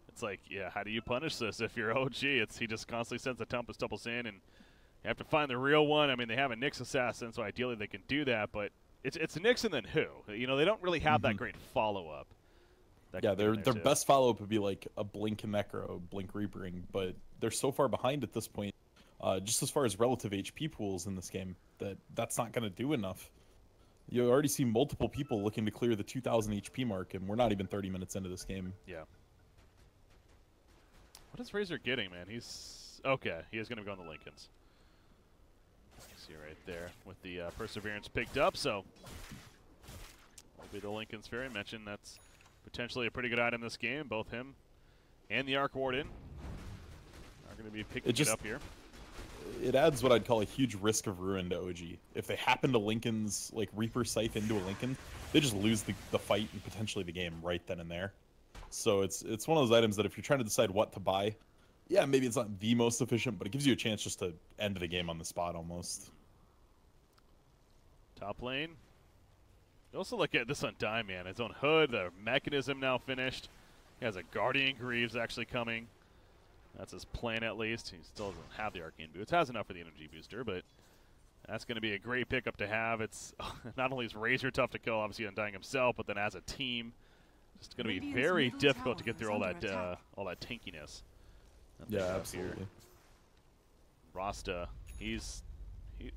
It's like, yeah, how do you punish this if you're OG? He just constantly sends the Tempest Doubles in, and you have to find the real one. I mean, they have a Nyx Assassin, so ideally they can do that, but it's Nyx and then who? You know, they don't really have that great follow-up. Yeah, their best follow-up would be like a Blink Necro, Blink Reapering, but they're so far behind at this point, just as far as relative HP pools in this game, that's not going to do enough. You already see multiple people looking to clear the 2,000 HP mark, and we're not even 30 minutes into this game. Yeah. What is Razor getting, man? He's... Okay, he is going to be going to Lincolns. You see right there with the Perseverance picked up, so... Will be the Lincoln Sphere. I mentioned that's potentially a pretty good item this game. Both him and the Arc Warden are going to be picking it up here. It adds what I'd call a huge risk of ruin to OG. If they happen to Lincoln's, like, Reaper Scythe into a Lincoln, they just lose the fight and potentially the game right then and there. So it's one of those items that if you're trying to decide what to buy, yeah, maybe it's not the most efficient, but it gives you a chance just to end the game on the spot almost. Top lane. You also look at this on Dime, man. His own hood, the mechanism now finished. He has a Guardian Greaves actually coming. That's his plan, at least. He still doesn't have the Arcane Boots. Has enough for the energy booster, but that's going to be a great pickup to have. It's not only is Razor tough to kill, obviously Undying himself, but then as a team, it's going to be very difficult to get through all that tankiness. Yeah, absolutely. Here. Rasta,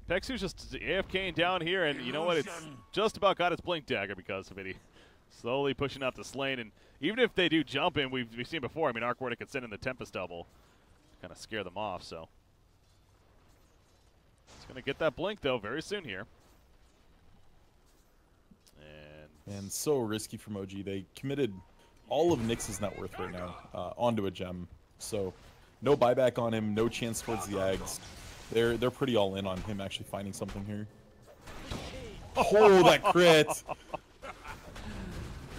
Pexu's just AFKing down here, and you know what? It's just about got his Blink Dagger because of it. He slowly pushing out this lane, and even if they do jump in, we've seen before. I mean, Arc Warden could send in the Tempest Double, kind of scare them off. So it's going to get that Blink though very soon here. And so risky from OG. They committed all of Nyx's net worth right now onto a gem. So no buyback on him, no chance towards the Ags. They're pretty all in on him actually finding something here. Oh, that crit!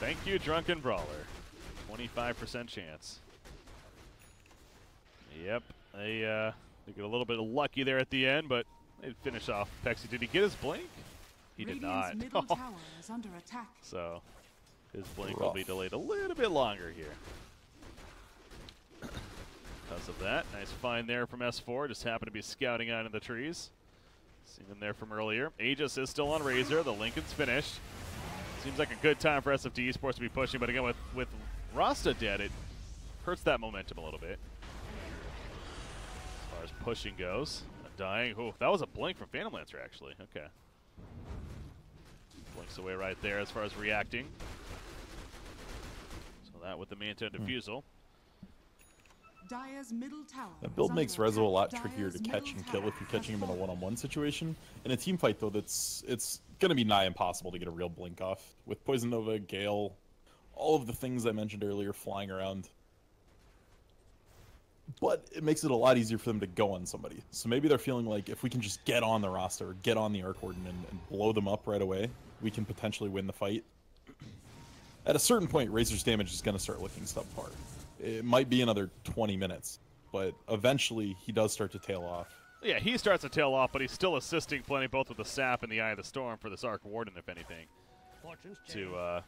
Thank you, Drunken Brawler. 25% chance. Yep, they get a little bit lucky there at the end, but they finish off Pexu. Did he get his Blink? He did not. Middle tower is under attack. So his Blink will be delayed a little bit longer here. Because of that, nice find there from S4. Just happened to be scouting out in the trees. Seen them there from earlier. Aegis is still on Razor. The Lincoln's finished. Seems like a good time for SFTe-sports to be pushing, but again, with Rasta dead, it hurts that momentum a little bit. As far as pushing goes. Dying. Oh, that was a Blink from Phantom Lancer, actually. Okay. Blinks away right there as far as reacting. So that with the Manta and Diffusal. Dire's middle tower. That build makes Rezo a lot trickier to catch and kill if you're catching him in a one-on-one situation. In a team fight, though, it's going to be nigh impossible to get a real Blink off. With Poison Nova, Gale, all of the things I mentioned earlier flying around. But it makes it a lot easier for them to go on somebody. So maybe they're feeling like if we can just get on the roster, get on the Arc Warden and blow them up right away, we can potentially win the fight. At a certain point, Razor's damage is going to start looking subpar. It might be another 20 minutes, but eventually he does start to tail off. Yeah, he starts to tail off, but he's still assisting plenty both with the Sap and the Eye of the Storm for this Arc Warden, if anything, to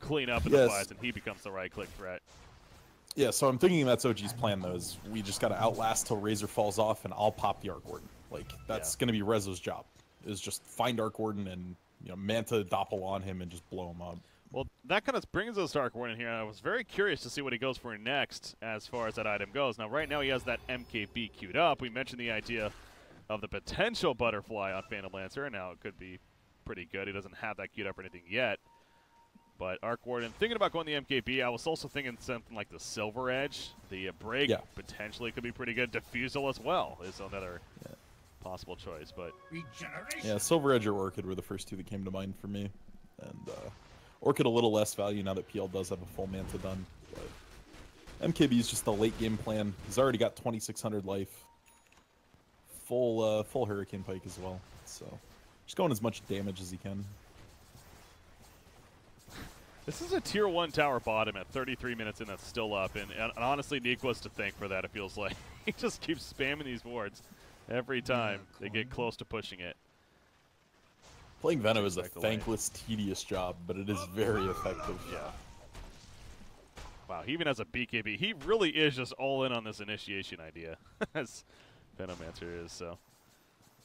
clean up in the fights, and he becomes the right-click threat. Yeah, so I'm thinking that's OG's plan, though, is we just got to outlast till Razor falls off, and I'll pop the Arc Warden. Like, that's going to be Rezo's job, is just find Arc Warden and, you know, Manta Doppel on him and just blow him up. Well, that kind of brings us to Arc Warden here. I was very curious to see what he goes for next as far as that item goes. Now, right now he has that MKB queued up. We mentioned the idea of the potential Butterfly on Phantom Lancer. Now, it could be pretty good. He doesn't have that queued up or anything yet. But Arc Warden, thinking about going the MKB, I was also thinking something like the Silver Edge. The Break potentially could be pretty good. Diffusal as well is another possible choice, but Yeah, Silver Edge or Orchid were the first two that came to mind for me. And Orchid a little less value now that PL does have a full Manta done. But MKB is just the late game plan. He's already got 2,600 life. Full Hurricane Pike as well. So just going as much damage as he can. this is a tier 1 tower bottom at 33 minutes and that's still up. And honestly, Neek was to thank for that, it feels like. He just keeps spamming these wards every time they get close to pushing it. Playing Venom is a thankless, tedious job, but it is very effective. Yeah. Wow, he even has a BKB. He really is just all in on this initiation idea, as Venomancer is, so.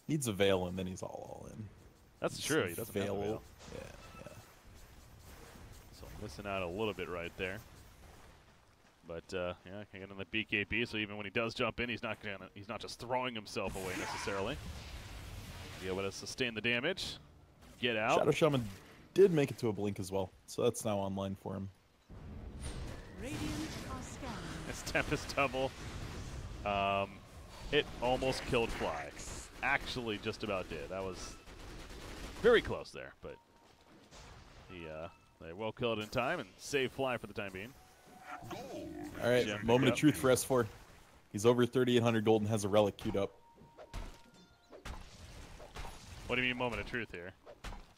Needs a Veil, and then he's all in. That's true, he doesn't have a Veil. Yeah. So missing out a little bit right there. But, yeah, can get on the BKB, so even when he does jump in, he's not just throwing himself away necessarily. Be able to sustain the damage. Get out. Shadow Shaman did make it to a blink as well, so that's now online for him. It's Tempest double. It almost killed Fly. Actually, just about did. That was very close there, but they will kill it in time and save Fly for the time being. All right, moment of truth for S4. He's over 3,800 gold and has a relic queued up. What do you mean moment of truth here?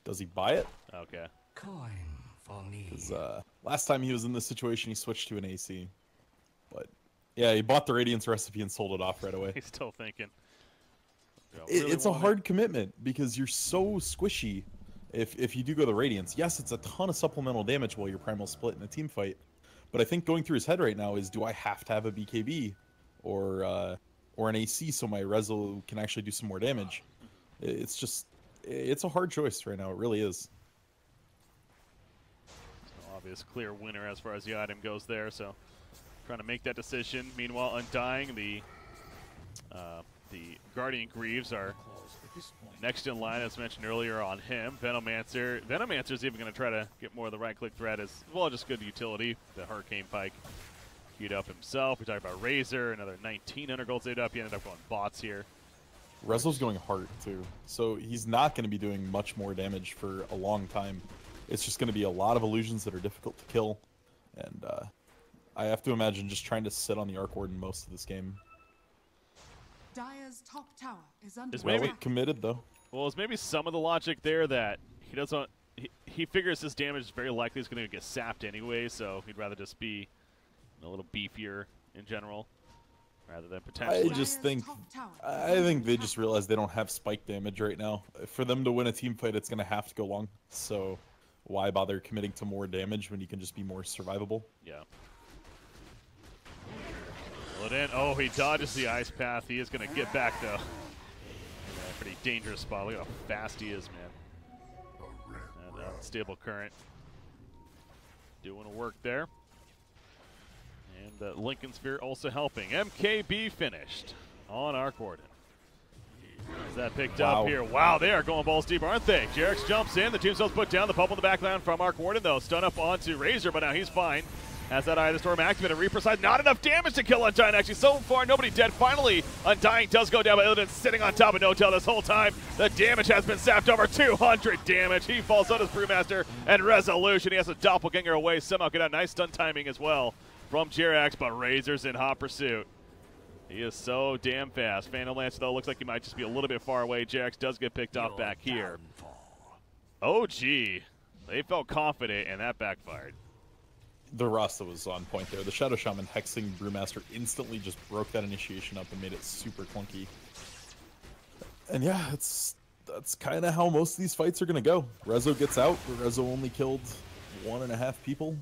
Does he buy it? Okay. Coin for me. Because last time he was in this situation, he switched to an AC. But yeah, he bought the Radiance recipe and sold it off right away. He's still thinking. It's a hard commitment because you're so squishy if you do go the Radiance. Yes, it's a ton of supplemental damage while you're primal split in a team fight. But I think going through his head right now is, do I have to have a BKB or an AC so my Rezo can actually do some more damage? It's a hard choice right now. It really is. Obvious clear winner as far as the item goes there, so trying to make that decision. Meanwhile, Undying, the Guardian Greaves are next in line, as mentioned earlier, on him. Venomancer's even going to try to get more of the right-click threat as well, just good utility. The Hurricane Pike queued up himself. We talked about Razor, another 1,900 gold saved up. He ended up going bots here. Rezo's going hard too, so he's not going to be doing much more damage for a long time. It's just going to be a lot of illusions that are difficult to kill, and I have to imagine just trying to sit on the Arc Warden most of this game. Dire's top tower is under Relic committed though. Well, it's maybe some of the logic there that he doesn't. He figures his damage is very likely is going to get sapped anyway, so he'd rather just be a little beefier in general. Rather than potentially. I think they just realize they don't have spike damage right now. For them to win a team fight, it's going to have to go long. So why bother committing to more damage when you can just be more survivable? Yeah. Pull it in. Oh, he dodges the ice path. He is going to get back, though. Yeah, pretty dangerous spot. Look how fast he is, man. And unstable current. Doing work there. And Lincoln Sphere also helping. MKB finished on Arc Warden. Is that picked up here? Wow, they are going balls deep, aren't they? Jerix jumps in. The tombstone's put down. The pump on the backline from Arc Warden, though. Stun up onto Razor, but now he's fine. Has that Eye of the Storm activated. Reaper side, not enough damage to kill Undying. Actually, so far, nobody dead. Finally, Undying does go down, but Illidan's sitting on top of No-Tail this whole time. The damage has been sapped over 200 damage. He falls on his Brewmaster and Resolution. He has a doppelganger away. Somehow get a nice stun timing as well from Jerax, but Razor's in hot pursuit. He is so damn fast. Phantom Lance, though, looks like he might just be a little bit far away. Jerax does get picked off back here. Oh, gee. They felt confident, and that backfired. The Rasta was on point there. The Shadow Shaman hexing Brewmaster instantly just broke that initiation up and made it super clunky. And yeah, that's kind of how most of these fights are going to go. Rezo gets out. Rezo only killed 1.5 people.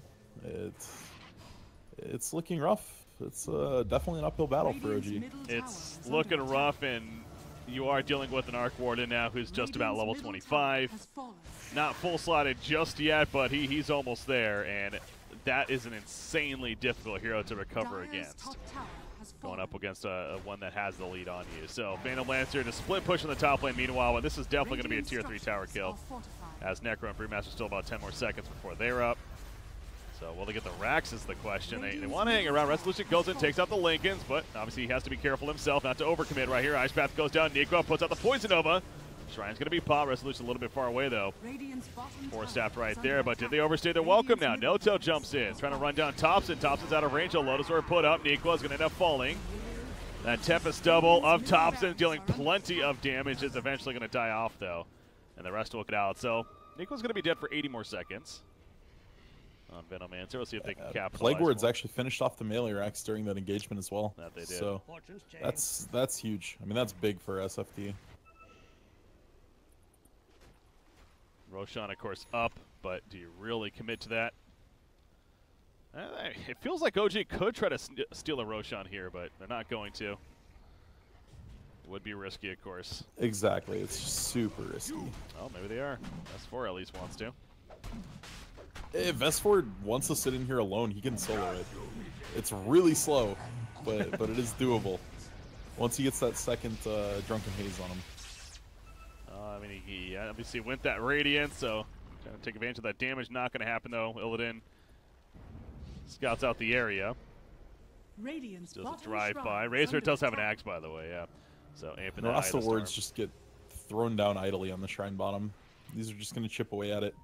It's looking rough. It's definitely an uphill battle for OG. It's looking rough, and you are dealing with an Arc Warden now who's just about level 25. Not full slotted just yet, but he's almost there, and that is an insanely difficult hero to recover against. Going up against one that has the lead on you. So Phantom Lancer to split push in the top lane meanwhile, but this is definitely going to be a tier 3 tower kill. As Necro and Brewmaster still about 10 more seconds before they're up. So will they get the racks is the question. They want to hang around. Resolution goes in, takes out the Lincolns, but obviously he has to be careful himself not to overcommit right here. Ice Path goes down. Nico puts out the Poison Nova. Shrine's going to be popped. Resolution a little bit far away, though. Four-staffed right there, but did they overstay their welcome now? No-Tail jumps in, trying to run down Thompson. Thompson's out of range. A Lotus Orb put up. Nico is going to end up falling. That Tempest double of Thompson dealing plenty of damage is eventually going to die off, though. And the rest will get out. So Nico's going to be dead for 80 more seconds on Venomancer. We'll see if they can capitalize. Plague Ward's actually finished off the melee racks during that engagement as well. That they did. So that's huge. I mean, that's big for SFT. Roshan, of course, up, but do you really commit to that? It feels like OG could try to steal a Roshan here, but they're not going to. It would be risky, of course. Exactly. It's super risky. Oh, maybe they are. S4 at least wants to. If S4 wants to sit in here alone, he can solo it. It's really slow, but it is doable. Once he gets that second Drunken Haze on him. I mean, he obviously went that Radiant, so trying to take advantage of that damage. Not going to happen, though. Illidan scouts out the area. Does a drive-by. Razor does have an axe, by the way, yeah. So Amp and the rest of the wards just get thrown down idly on the Shrine bottom. These are just going to chip away at it.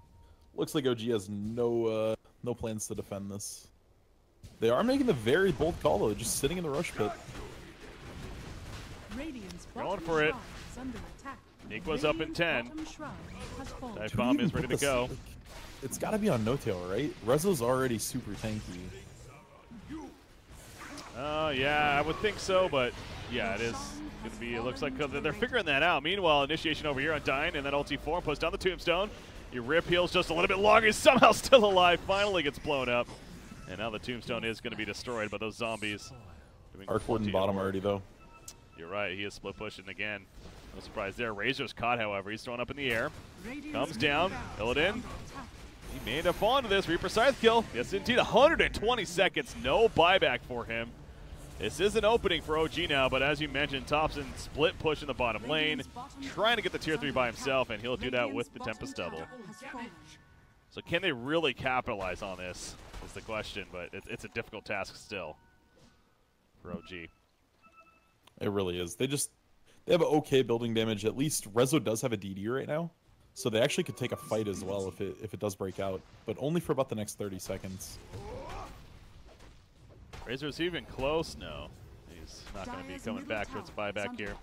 Looks like OG has no plans to defend this. They are making the very bold call, though, just sitting in the rush pit. Going for it. Nico's up in 10. Dive Bomb is ready to go. Like, it's got to be on No-Tail, right? Rezo's already super tanky. Yeah, I would think so, but yeah, it is going to be, it looks like they're figuring that out. Meanwhile, initiation over here on Dyne, and then ulti form puts down the Tombstone. Your Rip heals just a little bit longer. He's somehow still alive. Finally gets blown up. And now the Tombstone is going to be destroyed by those zombies. Arc Warden bottom already, though. You're right. He is split pushing again. No surprise there. Razor's caught, however. He's thrown up in the air. Comes down. Illidan. He may end up falling to this. Reaper Scythe kill. Yes, indeed. 120 seconds. No buyback for him. This is an opening for OG now, but as you mentioned, Thompson split push in the bottom lane, trying to get the tier 3 by himself, and he'll do that with the Tempest double. So can they really capitalize on this is the question, but it's a difficult task still for OG. It really is. They have an okay building damage. At least Rezo does have a DD right now, so they actually could take a fight as well if it does break out, but only for about the next 30 seconds. Razor's even close? No. He's not going to be coming back towards the buyback here.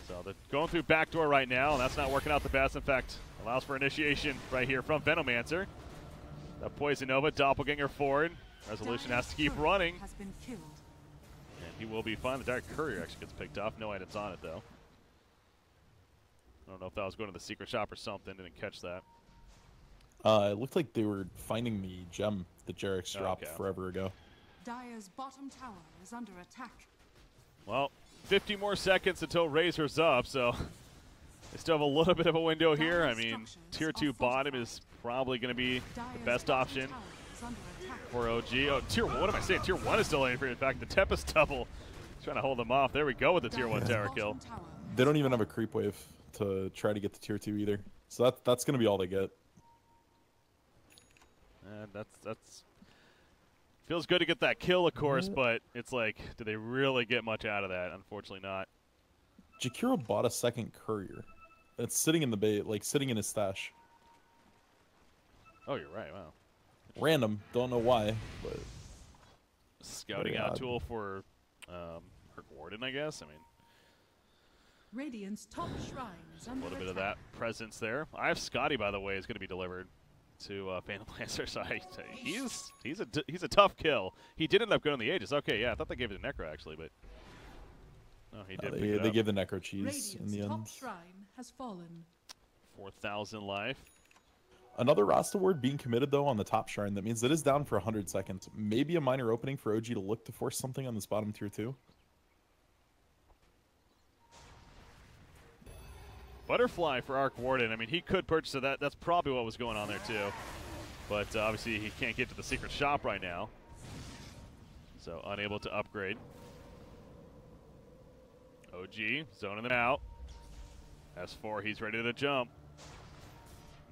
So they're going through backdoor right now, and that's not working out the best. In fact, allows for initiation right here from Venomancer. That Poison Nova, Doppelganger forward. Resolution has to keep running. And he will be fine. The Dark Courier actually gets picked off. No items on it, though. I don't know if that was going to the secret shop or something. Didn't catch that. It looked like they were finding the gem that Jarek's dropped forever ago. Dire's bottom tower is under attack. Well, 50 more seconds until Razor's up, so they still have a little bit of a window here. I mean, tier 2 bottom is probably going to be the best option for OG. Oh, tier 1, what am I saying? Tier 1 is still in for, in fact, the Tempest double. Trying to hold them off. There we go with the tier 1 tower kill. They don't even have a creep wave to try to get the tier 2 either. So that's going to be all they get. And that's feels good to get that kill, of course, but it's like, do they really get much out of that? Unfortunately not. Jakiro bought a second courier. It's sitting in the bait, like sitting in his stash. Oh, you're right. Wow. Random. Don't know why, but scouting out tool for Herc Warden, I guess. I mean, Radiant's top shrine is under a little bit of that presence there. I have Scotty, by the way, is going to be delivered to Phantom Lancer, so he's a tough kill. He did end up going on the Aegis. Okay, yeah, I thought they gave it to Necro actually, but no, he did. They gave the Necro cheese in the end. Top shrine has fallen. 4,000 life. Another Rasta ward being committed though on the top shrine. That means it is down for 100 seconds. Maybe a minor opening for OG to look to force something on this bottom tier 2. Butterfly for Arc Warden. I mean, he could purchase it. That's probably what was going on there, too. But obviously, he can't get to the secret shop right now. So, unable to upgrade. OG, zoning them out. S4, he's ready to jump.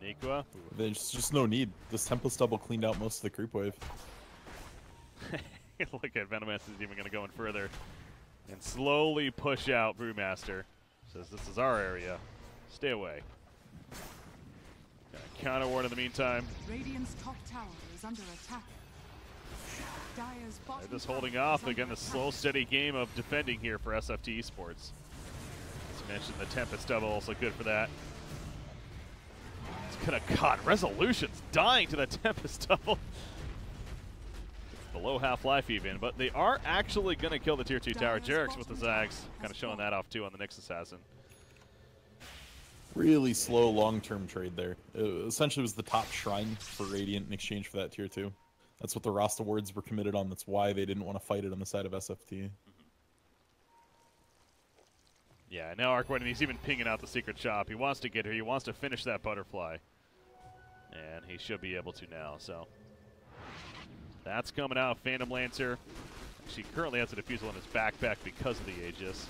Nikwa. There's just no need. This Tempest double cleaned out most of the creep wave. Look at Venomancer is even going to go in further and slowly push out Brewmaster. Says this is our area. Stay away. Got a counter ward in the meantime. Radiant's top tower is under attack. Dire's bottom They're just tower holding is off under again. The attack. slow, steady game of defending here for SFTe-sports. As mentioned, the Tempest double also good for that. It's gonna cut. Resolution's dying to the Tempest double. It's below half-life even, but they are actually gonna kill the tier 2 tower. Jarek's with the Zags, kind of showing that off too on the Nyx Assassin. Really slow long-term trade there. It essentially was the top shrine for Radiant in exchange for that tier 2. That's what the Rasta wards were committed on. That's why they didn't want to fight it on the side of SFT. Yeah, now Arkward, he's even pinging out the secret shop. He wants to get here. He wants to finish that butterfly. And he should be able to now, so. That's coming out. Phantom Lancer. She currently has a defusal in his backpack because of the Aegis.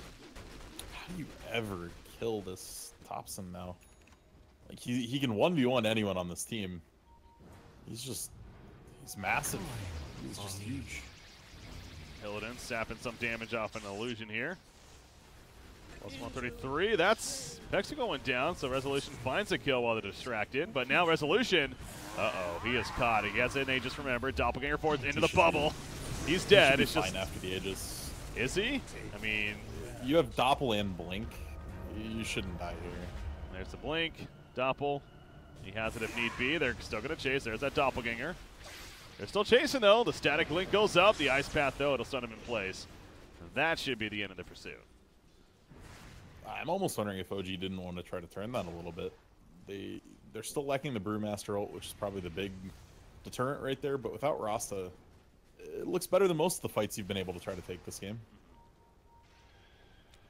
How do you ever kill this Thompson now? Like, he can 1v1 anyone on this team. He's massive. He's just huge. Illidan sapping some damage off an illusion here. Plus 133. That's Pexico went down, so Resolution finds a kill while they're distracted. But now Resolution, he is caught. He has an Aegis, remember. Doppelganger forwards into the bubble. He's dead. It's just fine after the Aegis. Is he? I mean, you have Doppel and Blink. You shouldn't die here. There's the Blink. Doppel. He has it if need be. They're still going to chase. There's that Doppelganger. They're still chasing, though. The static link goes up. The ice path, though, it'll stun him in place. That should be the end of the pursuit. I'm almost wondering if OG didn't want to try to turn that a little bit. They're still lacking the Brewmaster ult, which is probably the big deterrent right there. But without Rasta, it looks better than most of the fights you've been able to try to take this game.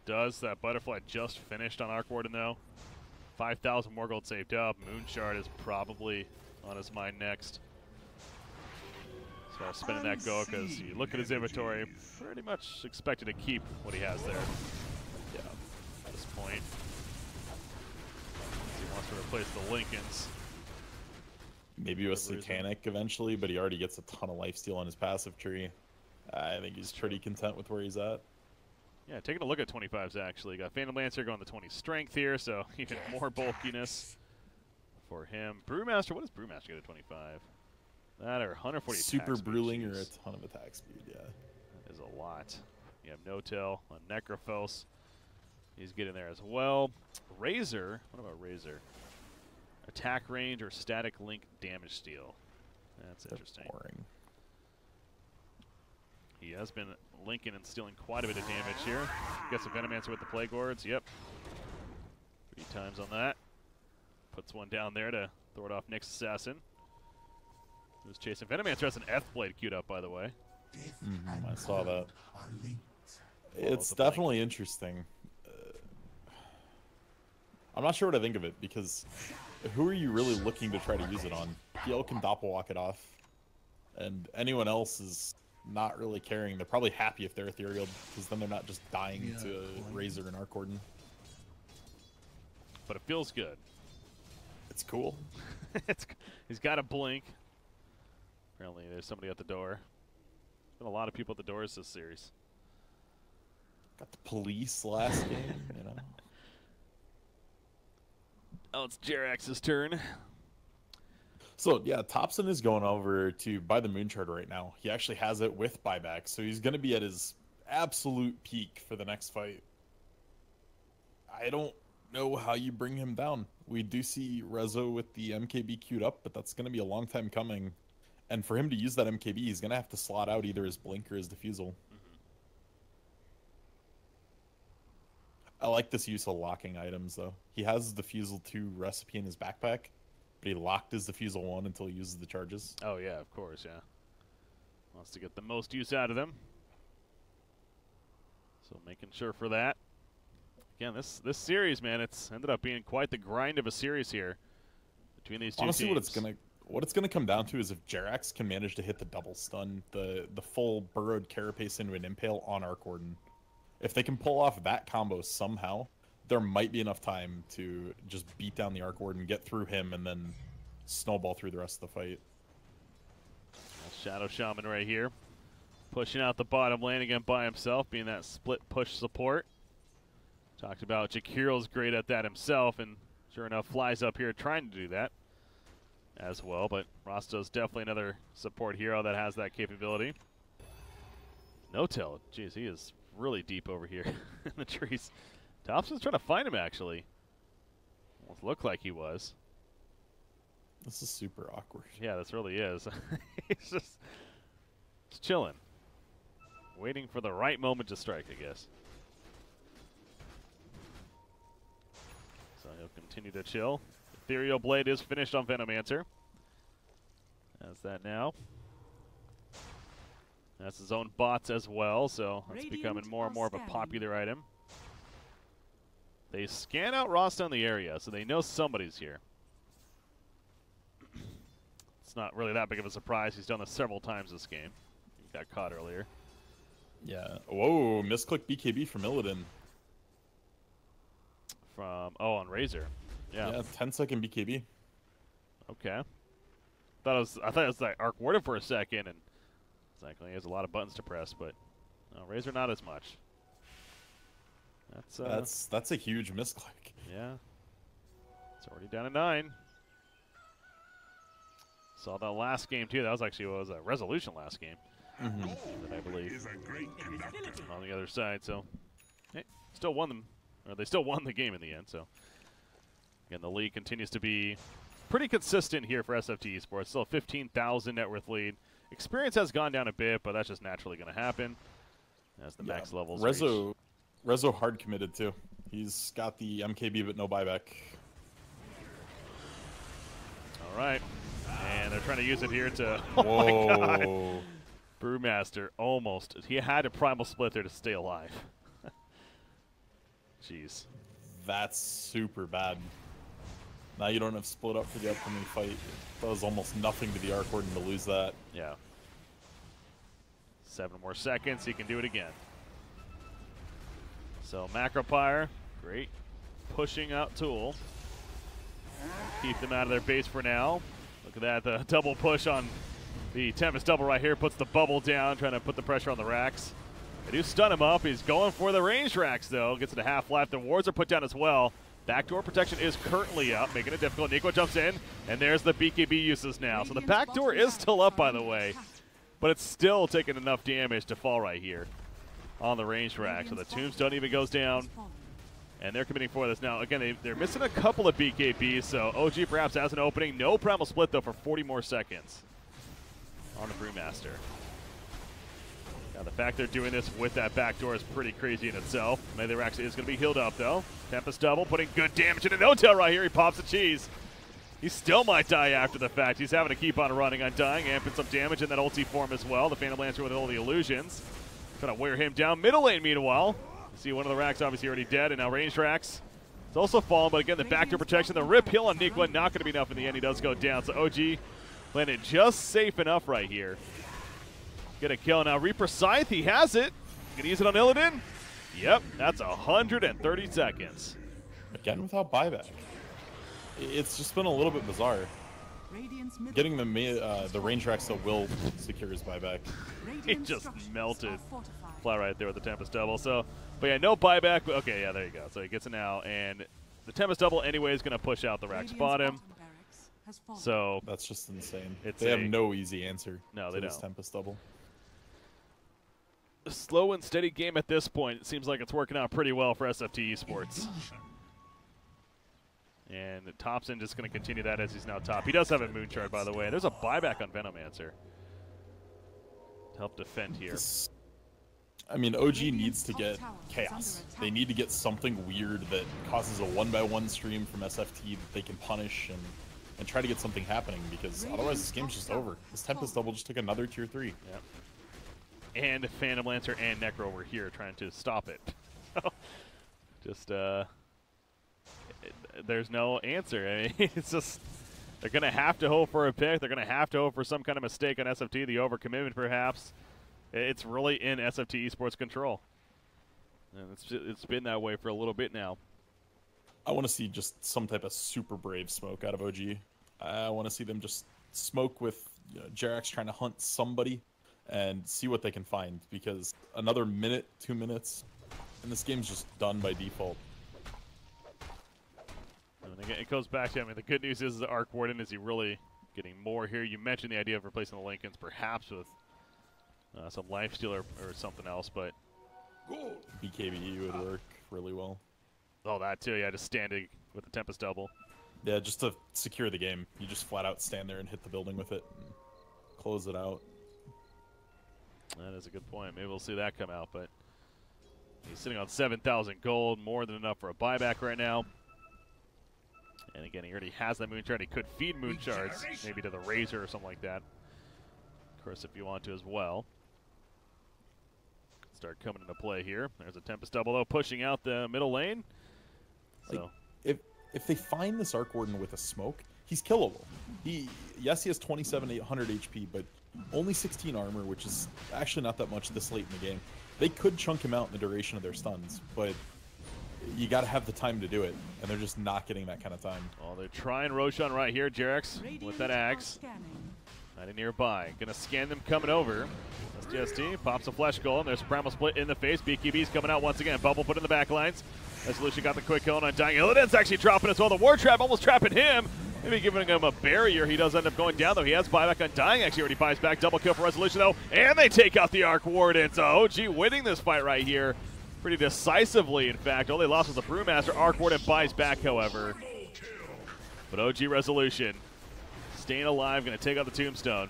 Does that butterfly just finished on Arkwarden, though? 5,000 more gold saved up. Moonshard is probably on his mind next. So spinning that go, because you look at his inventory, pretty much expected to keep what he has there. Yeah, at this point. He wants to replace the Lincolns. Maybe with Satanic eventually, but he already gets a ton of lifesteal on his passive tree. I think he's pretty content with where he's at. Yeah, taking a look at 25s actually. Got Phantom Lancer going to 20 strength here, so even more bulkiness for him. Brewmaster, what does Brewmaster get at 25? That or 140 Super attack speed, Brewling or a jeez. ton of attack speed, yeah. That is a lot. You have No-Tail on Necrophos. He's getting there as well. Razor, what about Razor? Attack range or static link damage steal. That's interesting. Boring. He has been linking and stealing quite a bit of damage here. Gets a Venomancer with the Plague Wards. Yep. 3 times on that. Puts one down there to throw it off Nyx Assassin. Who's chasing Venomancer has an F-Blade queued up, by the way. I saw that. It's definitely interesting. I'm not sure what I think of it, because who are you really looking to try to use it on? PL can doppelwalk it off, and anyone else is not really caring. They're probably happy if they're ethereal, because then they're not just dying to Razor and Arkwarden. But it feels good. It's cool. He's got a blink. Apparently there's somebody at the door. There's been a lot of people at the doors this series. Got the police last game, you know. Oh, it's Jerax's turn. So, yeah, Thompson is going over to buy the Moonshard right now. He actually has it with buyback, so he's going to be at his absolute peak for the next fight. I don't know how you bring him down. We do see Rezo with the MKB queued up, but that's going to be a long time coming. And for him to use that MKB, he's going to have to slot out either his Blink or his Diffusal. I like this use of locking items, though. He has the Diffusal 2 recipe in his backpack, but he locked his Diffusal 1 until he uses the charges. Oh, yeah, of course, yeah. Wants to get the most use out of them. So making sure for that. Again, this series, man, it's ended up being quite the grind of a series here between these two Honestly, teams. what it's gonna come down to is if Jerax can manage to hit the double stun, the full burrowed carapace into an impale on Arkwarden. If they can pull off that combo somehow, there might be enough time to just beat down the Arc Warden, get through him, and then snowball through the rest of the fight. Shadow Shaman right here, pushing out the bottom lane again by himself, being that split push support. Talked about Jakiro's great at that himself, and sure enough, flies up here trying to do that as well. But Rasto's definitely another support hero that has that capability. No-Tail, geez, he is really deep over here in the trees. Thompson's trying to find him, actually. Almost looked like he was. This is super awkward. Yeah, this really is. He's just chilling. Waiting for the right moment to strike, I guess. So he'll continue to chill. Ethereal Blade is finished on Venomancer. Has that now. That's his own bots as well, so it's becoming more and more of a popular item. They scan out Rasta in the area, so they know somebody's here. It's not really that big of a surprise. He's done this several times this game. He got caught earlier. Yeah. Whoa, misclick BKB from Illidan. From, oh, on Razor. Yeah. Yeah, 10-second BKB. Okay. I thought it was like Arc Warden for a second, and exactly, he has a lot of buttons to press, but no, Razor not as much. That's a huge misclick. Yeah. It's already down to 9. Saw that last game too. That was actually what was a resolution last game. I believe on the other side. So, hey, still won them, or they still won the game in the end. So, again, the lead continues to be pretty consistent here for SFTe-sports. Still a 15,000 net worth lead. Experience has gone down a bit, but that's just naturally going to happen as the max levels. Rezo hard committed too. He's got the MKB but no buyback. All right. And they're trying to use it here to... Whoa. Oh my God. Brewmaster almost. He had a Primal Split there to stay alive. Jeez. That's super bad. Now you don't have split up for the upcoming fight. It does almost nothing to the Arc Warden to lose that. Yeah. 7 more seconds. He can do it again. So Macropyre, great pushing out tool. Keep them out of their base for now. Look at that, the double push on the Tempest double right here. Puts the bubble down, trying to put the pressure on the racks. They do stun him up. He's going for the range racks, though. Gets it to half life. The wards are put down as well. Backdoor protection is currently up, making it difficult. Nico jumps in, and there's the BKB uses now. So the backdoor is still up, by the way, but it's still taking enough damage to fall right here on the range rack. So the tombstone even goes down, and they're committing for this now. Again, they're missing a couple of BKBs, so OG perhaps has an opening. No Primal Split, though, for 40 more seconds on the Brewmaster. Now, the fact they're doing this with that backdoor is pretty crazy in itself. Maybe actually is going to be healed up, though. Tempest double, putting good damage into No-Tail right here. He pops the cheese. He still might die after the fact. He's having to keep on running, undying, amping some damage in that ulti form as well. The Phantom Lancer with all the illusions. Trying to wear him down. Middle lane, meanwhile. You see one of the racks obviously already dead, and now ranged racks. It's also fallen, but again, the backdoor protection. The rip heal on Nikwa not going to be enough in the end. He does go down, so OG landed just safe enough right here. Get a kill now. Reaper Scythe, he has it. Gonna use it on Illidan. Yep, that's 130 seconds. Again, without buyback. It's just been a little bit bizarre. Getting the range racks that will secure his buyback. He just melted flat right there with the Tempest double. So, but yeah, no buyback. Okay, yeah, there you go. So he gets it now, and the Tempest double anyway is gonna push out the rack's bottom. So that's just insane. They have no easy answer. No, they don't. This Tempest double. A slow and steady game at this point. It seems like it's working out pretty well for SFTe-sports. And Thompson just going to continue that as he's now top. He does have a moon shard, by the way. There's a buyback on Venomancer to help defend here. I mean, OG needs to get chaos. They need to get something weird that causes a 1-by-1 stream from SFT that they can punish and try to get something happening, because otherwise this game's just over. This Tempest double just took another tier 3. Yep. And Phantom Lancer and Necro were here trying to stop it. Just, there's no answer. I mean, it's just, they're going to have to hope for a pick. They're going to have to hope for some kind of mistake on SFT, the overcommitment perhaps. It's really in SFTe-sports control. And it's been that way for a little bit now. I want to see just some type of super brave smoke out of OG. I want to see them just smoke with Jerax trying to hunt somebody and see what they can find, because another minute, 2 minutes, and this game's just done by default. And again, it goes back to, I mean, the good news is the Arc Warden, is he really getting more here? You mentioned the idea of replacing the Lincolns, perhaps with some lifesteal or something else, but BKB would work really well. oh, that too, yeah, just standing with the Tempest double. Yeah, just to secure the game, you just flat out stand there and hit the building with it and close it out. That is a good point. Maybe we'll see that come out, but he's sitting on 7,000 gold, more than enough for a buyback right now. And again, he already has that moon shard. He could feed moon shards, maybe to the Razor or something like that. Of course, if you want to as well. Start coming into play here. There's a Tempest double, though, pushing out the middle lane. So if they find this Arc Warden with a smoke, he's killable. Yes, he has 2,700 HP, but only 16 armor, which is actually not that much this late in the game. They could chunk him out in the duration of their stuns, but you got to have the time to do it, and they're just not getting that kind of time. well, they're trying Roshan right here. Jerax with that axe. Right nearby. Gonna scan them coming over. STST pops a flesh goal, and there's a primal split in the face. BKB's coming out once again. Bubble put in the back lines. Resolution got the quick kill on Undying. Illidan's actually dropping as well. The War Trap almost trapping him. Maybe giving him a barrier. He does end up going down, though. He has buyback. Undying actually already buys back. Double kill for Resolution, though. And they take out the Arc Warden. So OG winning this fight right here pretty decisively, in fact. All they lost was the Brewmaster. Arc Warden buys back, however. But OG Resolution staying alive, going to take out the Tombstone.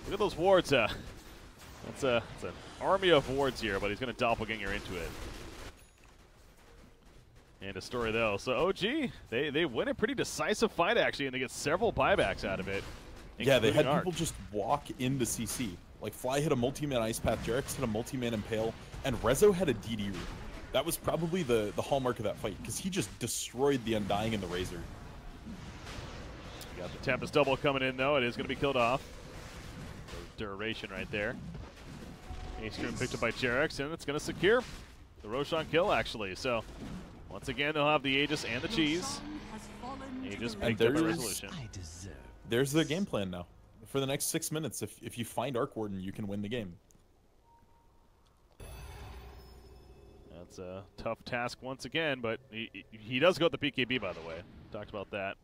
Look at those wards. It's an army of wards here, but he's going to doppelganger into it. And a story, though. So OG, they win a pretty decisive fight, actually, and they get several buybacks out of it. Yeah, they had people just walk into CC. Like, Fly hit a multi-man Ice Path, Jerax hit a multi-man Impale, and Rezo had a DD root. That was probably the hallmark of that fight, because he just destroyed the Undying and the Razor. Got the Tempest double coming in, though. It is going to be killed off. Duration right there. Ace-Stream picked up by Jerax, and it's going to secure the Roshan kill, actually. So, once again, they'll have the Aegis and the cheese. Aegis picked up by Resolution. There's the game plan now. For the next 6 minutes, if you find Arc Warden, you can win the game. That's a tough task once again, but he does go with the PKB, by the way. Talked about that.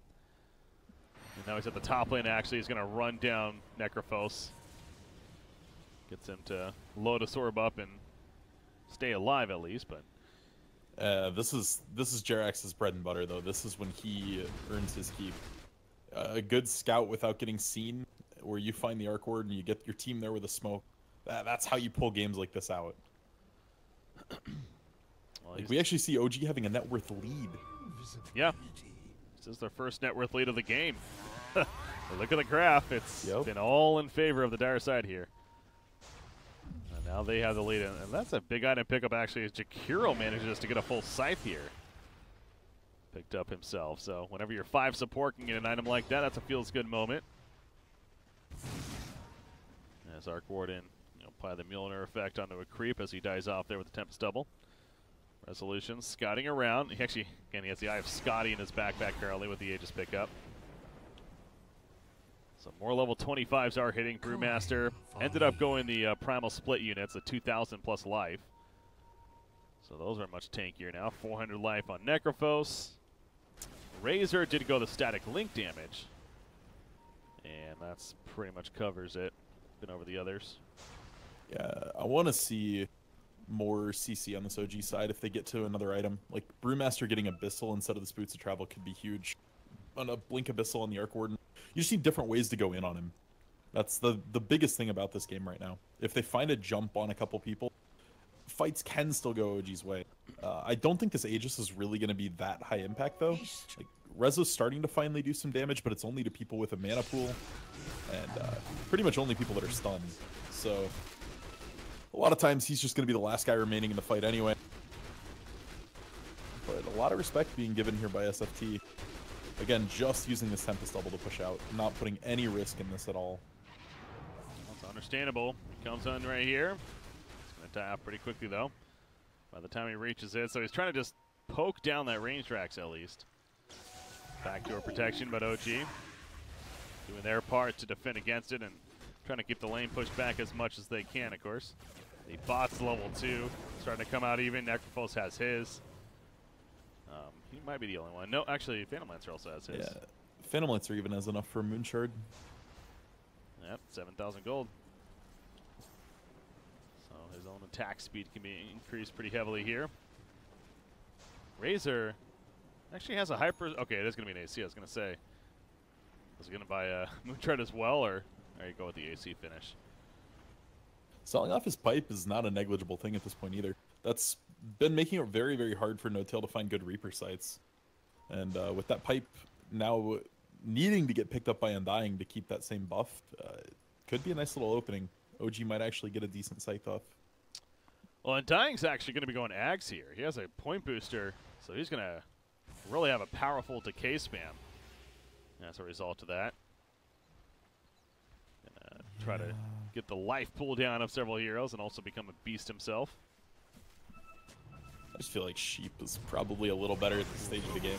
And now he's at the top lane, actually. He's going to run down Necrophos. Gets him to load a Sorb up and stay alive, at least, but... This is Jerax's bread and butter, though. This is when he earns his keep. A good scout without getting seen, where you find the Arc Warden and you get your team there with a smoke. That's how you pull games like this out. Well, like, we actually see OG having a net worth lead. Yeah. This is their first net worth lead of the game. Look at the graph. It's been all in favor of the dire side here. And now they have the lead. And that's a big item pickup, actually, as Jakiro manages to get a full scythe here. Picked up himself. So whenever your 5 support can get an item like that, that's a feels good moment. As Arc Warden apply the Mjolnir effect onto a creep as he dies off there with the Tempest double. Resolution scouting around. He actually, again, he has the Eye of Scotty in his backpack currently with the Aegis pickup. So more level 25s are hitting. Brewmaster ended up going the Primal Split units, the 2,000 plus life. So those are much tankier now. 400 life on Necrophos. Razor did go the static link damage. And that's pretty much covers it. Been over the others. Yeah, I want to see more CC on this OG side if they get to another item. Like, Brewmaster getting Abyssal instead of the Boots of Travel could be huge. On a Blink Abyssal on the Arc Warden. You just need different ways to go in on him. That's the biggest thing about this game right now. If they find a jump on a couple people, fights can still go OG's way. I don't think this Aegis is really going to be that high impact, though. Like, Rezo's starting to finally do some damage, but it's only to people with a mana pool. And pretty much only people that are stunned. So, a lot of times he's just going to be the last guy remaining in the fight anyway. But a lot of respect being given here by SFT. Again, just using this Tempest double to push out, not putting any risk in this at all. That's understandable. He comes on right here. He's going to die off pretty quickly, though, by the time he reaches it. So he's trying to just poke down that range Drax at least. Backdoor protection, but OG doing their part to defend against it and trying to keep the lane pushed back as much as they can, of course. The bot's level 2, starting to come out even. Necrophos has his. He might be the only one. No, actually, Phantom Lancer also has his. Yeah, Phantom Lancer even has enough for a Moonshard. Yep, 7,000 gold. So his own attack speed can be increased pretty heavily here. Razor actually has a hyper. Okay, it is going to be an AC. I was going to say, was he going to buy a Moonshard as well, or there you go with the AC finish? Selling off his pipe is not a negligible thing at this point either. That's been making it very, very hard for No-Tail to find good Reaper sites. And with that pipe now needing to get picked up by Undying to keep that same buff, could be a nice little opening. OG might actually get a decent scythe off. Well, Undying's actually going to be going Ags here. He has a point booster, so he's going to really have a powerful decay spam as a result of that. Gonna try to get the life pool down of several heroes and also become a beast himself. I just feel like Sheep is probably a little better at this stage of the game.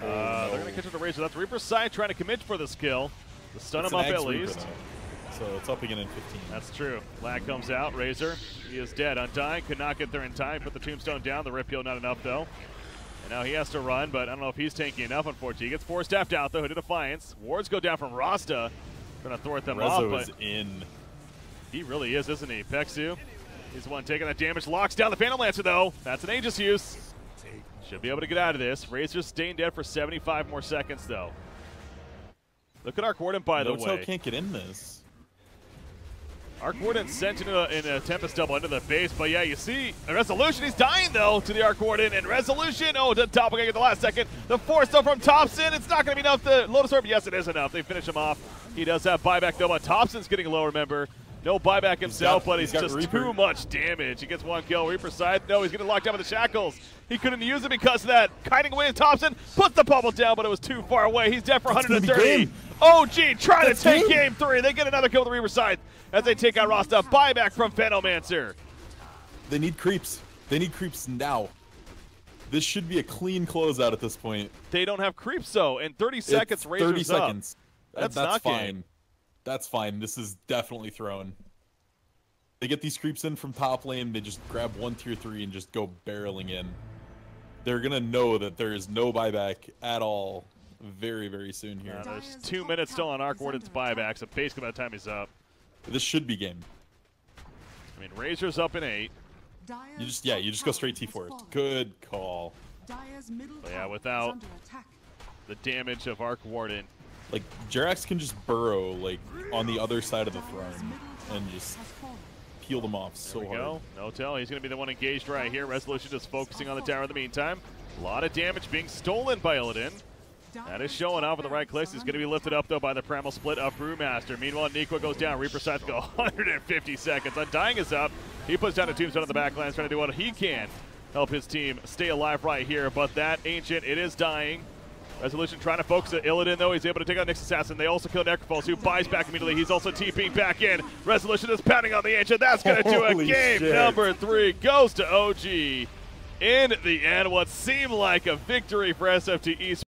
They're going to catch up to Razor. That's Reaper's side trying to commit for this kill. To stun him up at least. Reaper, so it's up again in 15. That's true. Lag comes out. Razor, he is dead. Undying could not get there in time. Put the tombstone down. The rip heal not enough though. And now he has to run, but I don't know if he's tanky enough, unfortunately. He gets force-staffed out though. Into Defiance. Wards go down from Rasta. Trying to thwart them off, but is in. He really is, isn't he? Pexu. He's the one taking that damage. Locks down the Phantom Lancer, though. That's an Aegis use. Should be able to get out of this. Razor's staying dead for 75 more seconds, though. Look at Arc Warden, by the way. No-Tail can't get in this. Arc Warden sent in a Tempest double into the base, but yeah, you see Resolution. He's dying, though, to the Arc Warden. And Resolution, oh, to Doppelganger at the last second. The force, though, from Thompson. It's not going to be enough. The Lotus Orb, yes, it is enough. They finish him off. He does have buyback, though, but Thompson's getting low, remember. No buyback himself, but he's just Reaper. too much damage. He gets one kill. Reaper side. No, he's getting locked down with the shackles. He couldn't use it because of that. Kiting away to Thompson. Puts the bubble down, but it was too far away. He's dead for 130. OG trying to take game 3. They get another kill with the Reaper side as they take out Rasta. Buyback from Phenomancer. They need creeps. They need creeps now. This should be a clean closeout at this point. They don't have creeps, though. In 30 seconds, Razor's 30 seconds. That's not game. fine. That's fine. This is definitely thrown. They get these creeps in from top lane. They just grab 1 tier 3 and just go barreling in. They're going to know that there is no buyback at all very, very soon here. There's 2 minutes still on Arc Warden's buyback, so basically by the time he's up. This should be game. I mean, Razor's up in 8. You just go straight T4. Good call. But yeah, without the damage of Arc Warden. Like, Jerax can just burrow, like, on the other side of the throne and just peel them off so hard. Go. No-Tail, he's going to be the one engaged right here. Resolution just focusing on the tower in the meantime. A lot of damage being stolen by Illidan. That is showing off with the right clicks. He's going to be lifted up, though, by the primal split of Brewmaster. Meanwhile, Nikwa goes down. Reaper side to go 150 seconds. Undying is up. He puts down a tombstone on the backlands, trying to do what he can. Help his team stay alive right here. But that Ancient, it is dying. Resolution trying to focus at Illidan, though. He's able to take out Nyx Assassin. They also kill Necrophos, who buys back immediately. He's also TPing back in. Resolution is pounding on the Ancient. That's going to do it. Game shit. number 3 goes to OG. In the end, what seemed like a victory for SFTe-sports.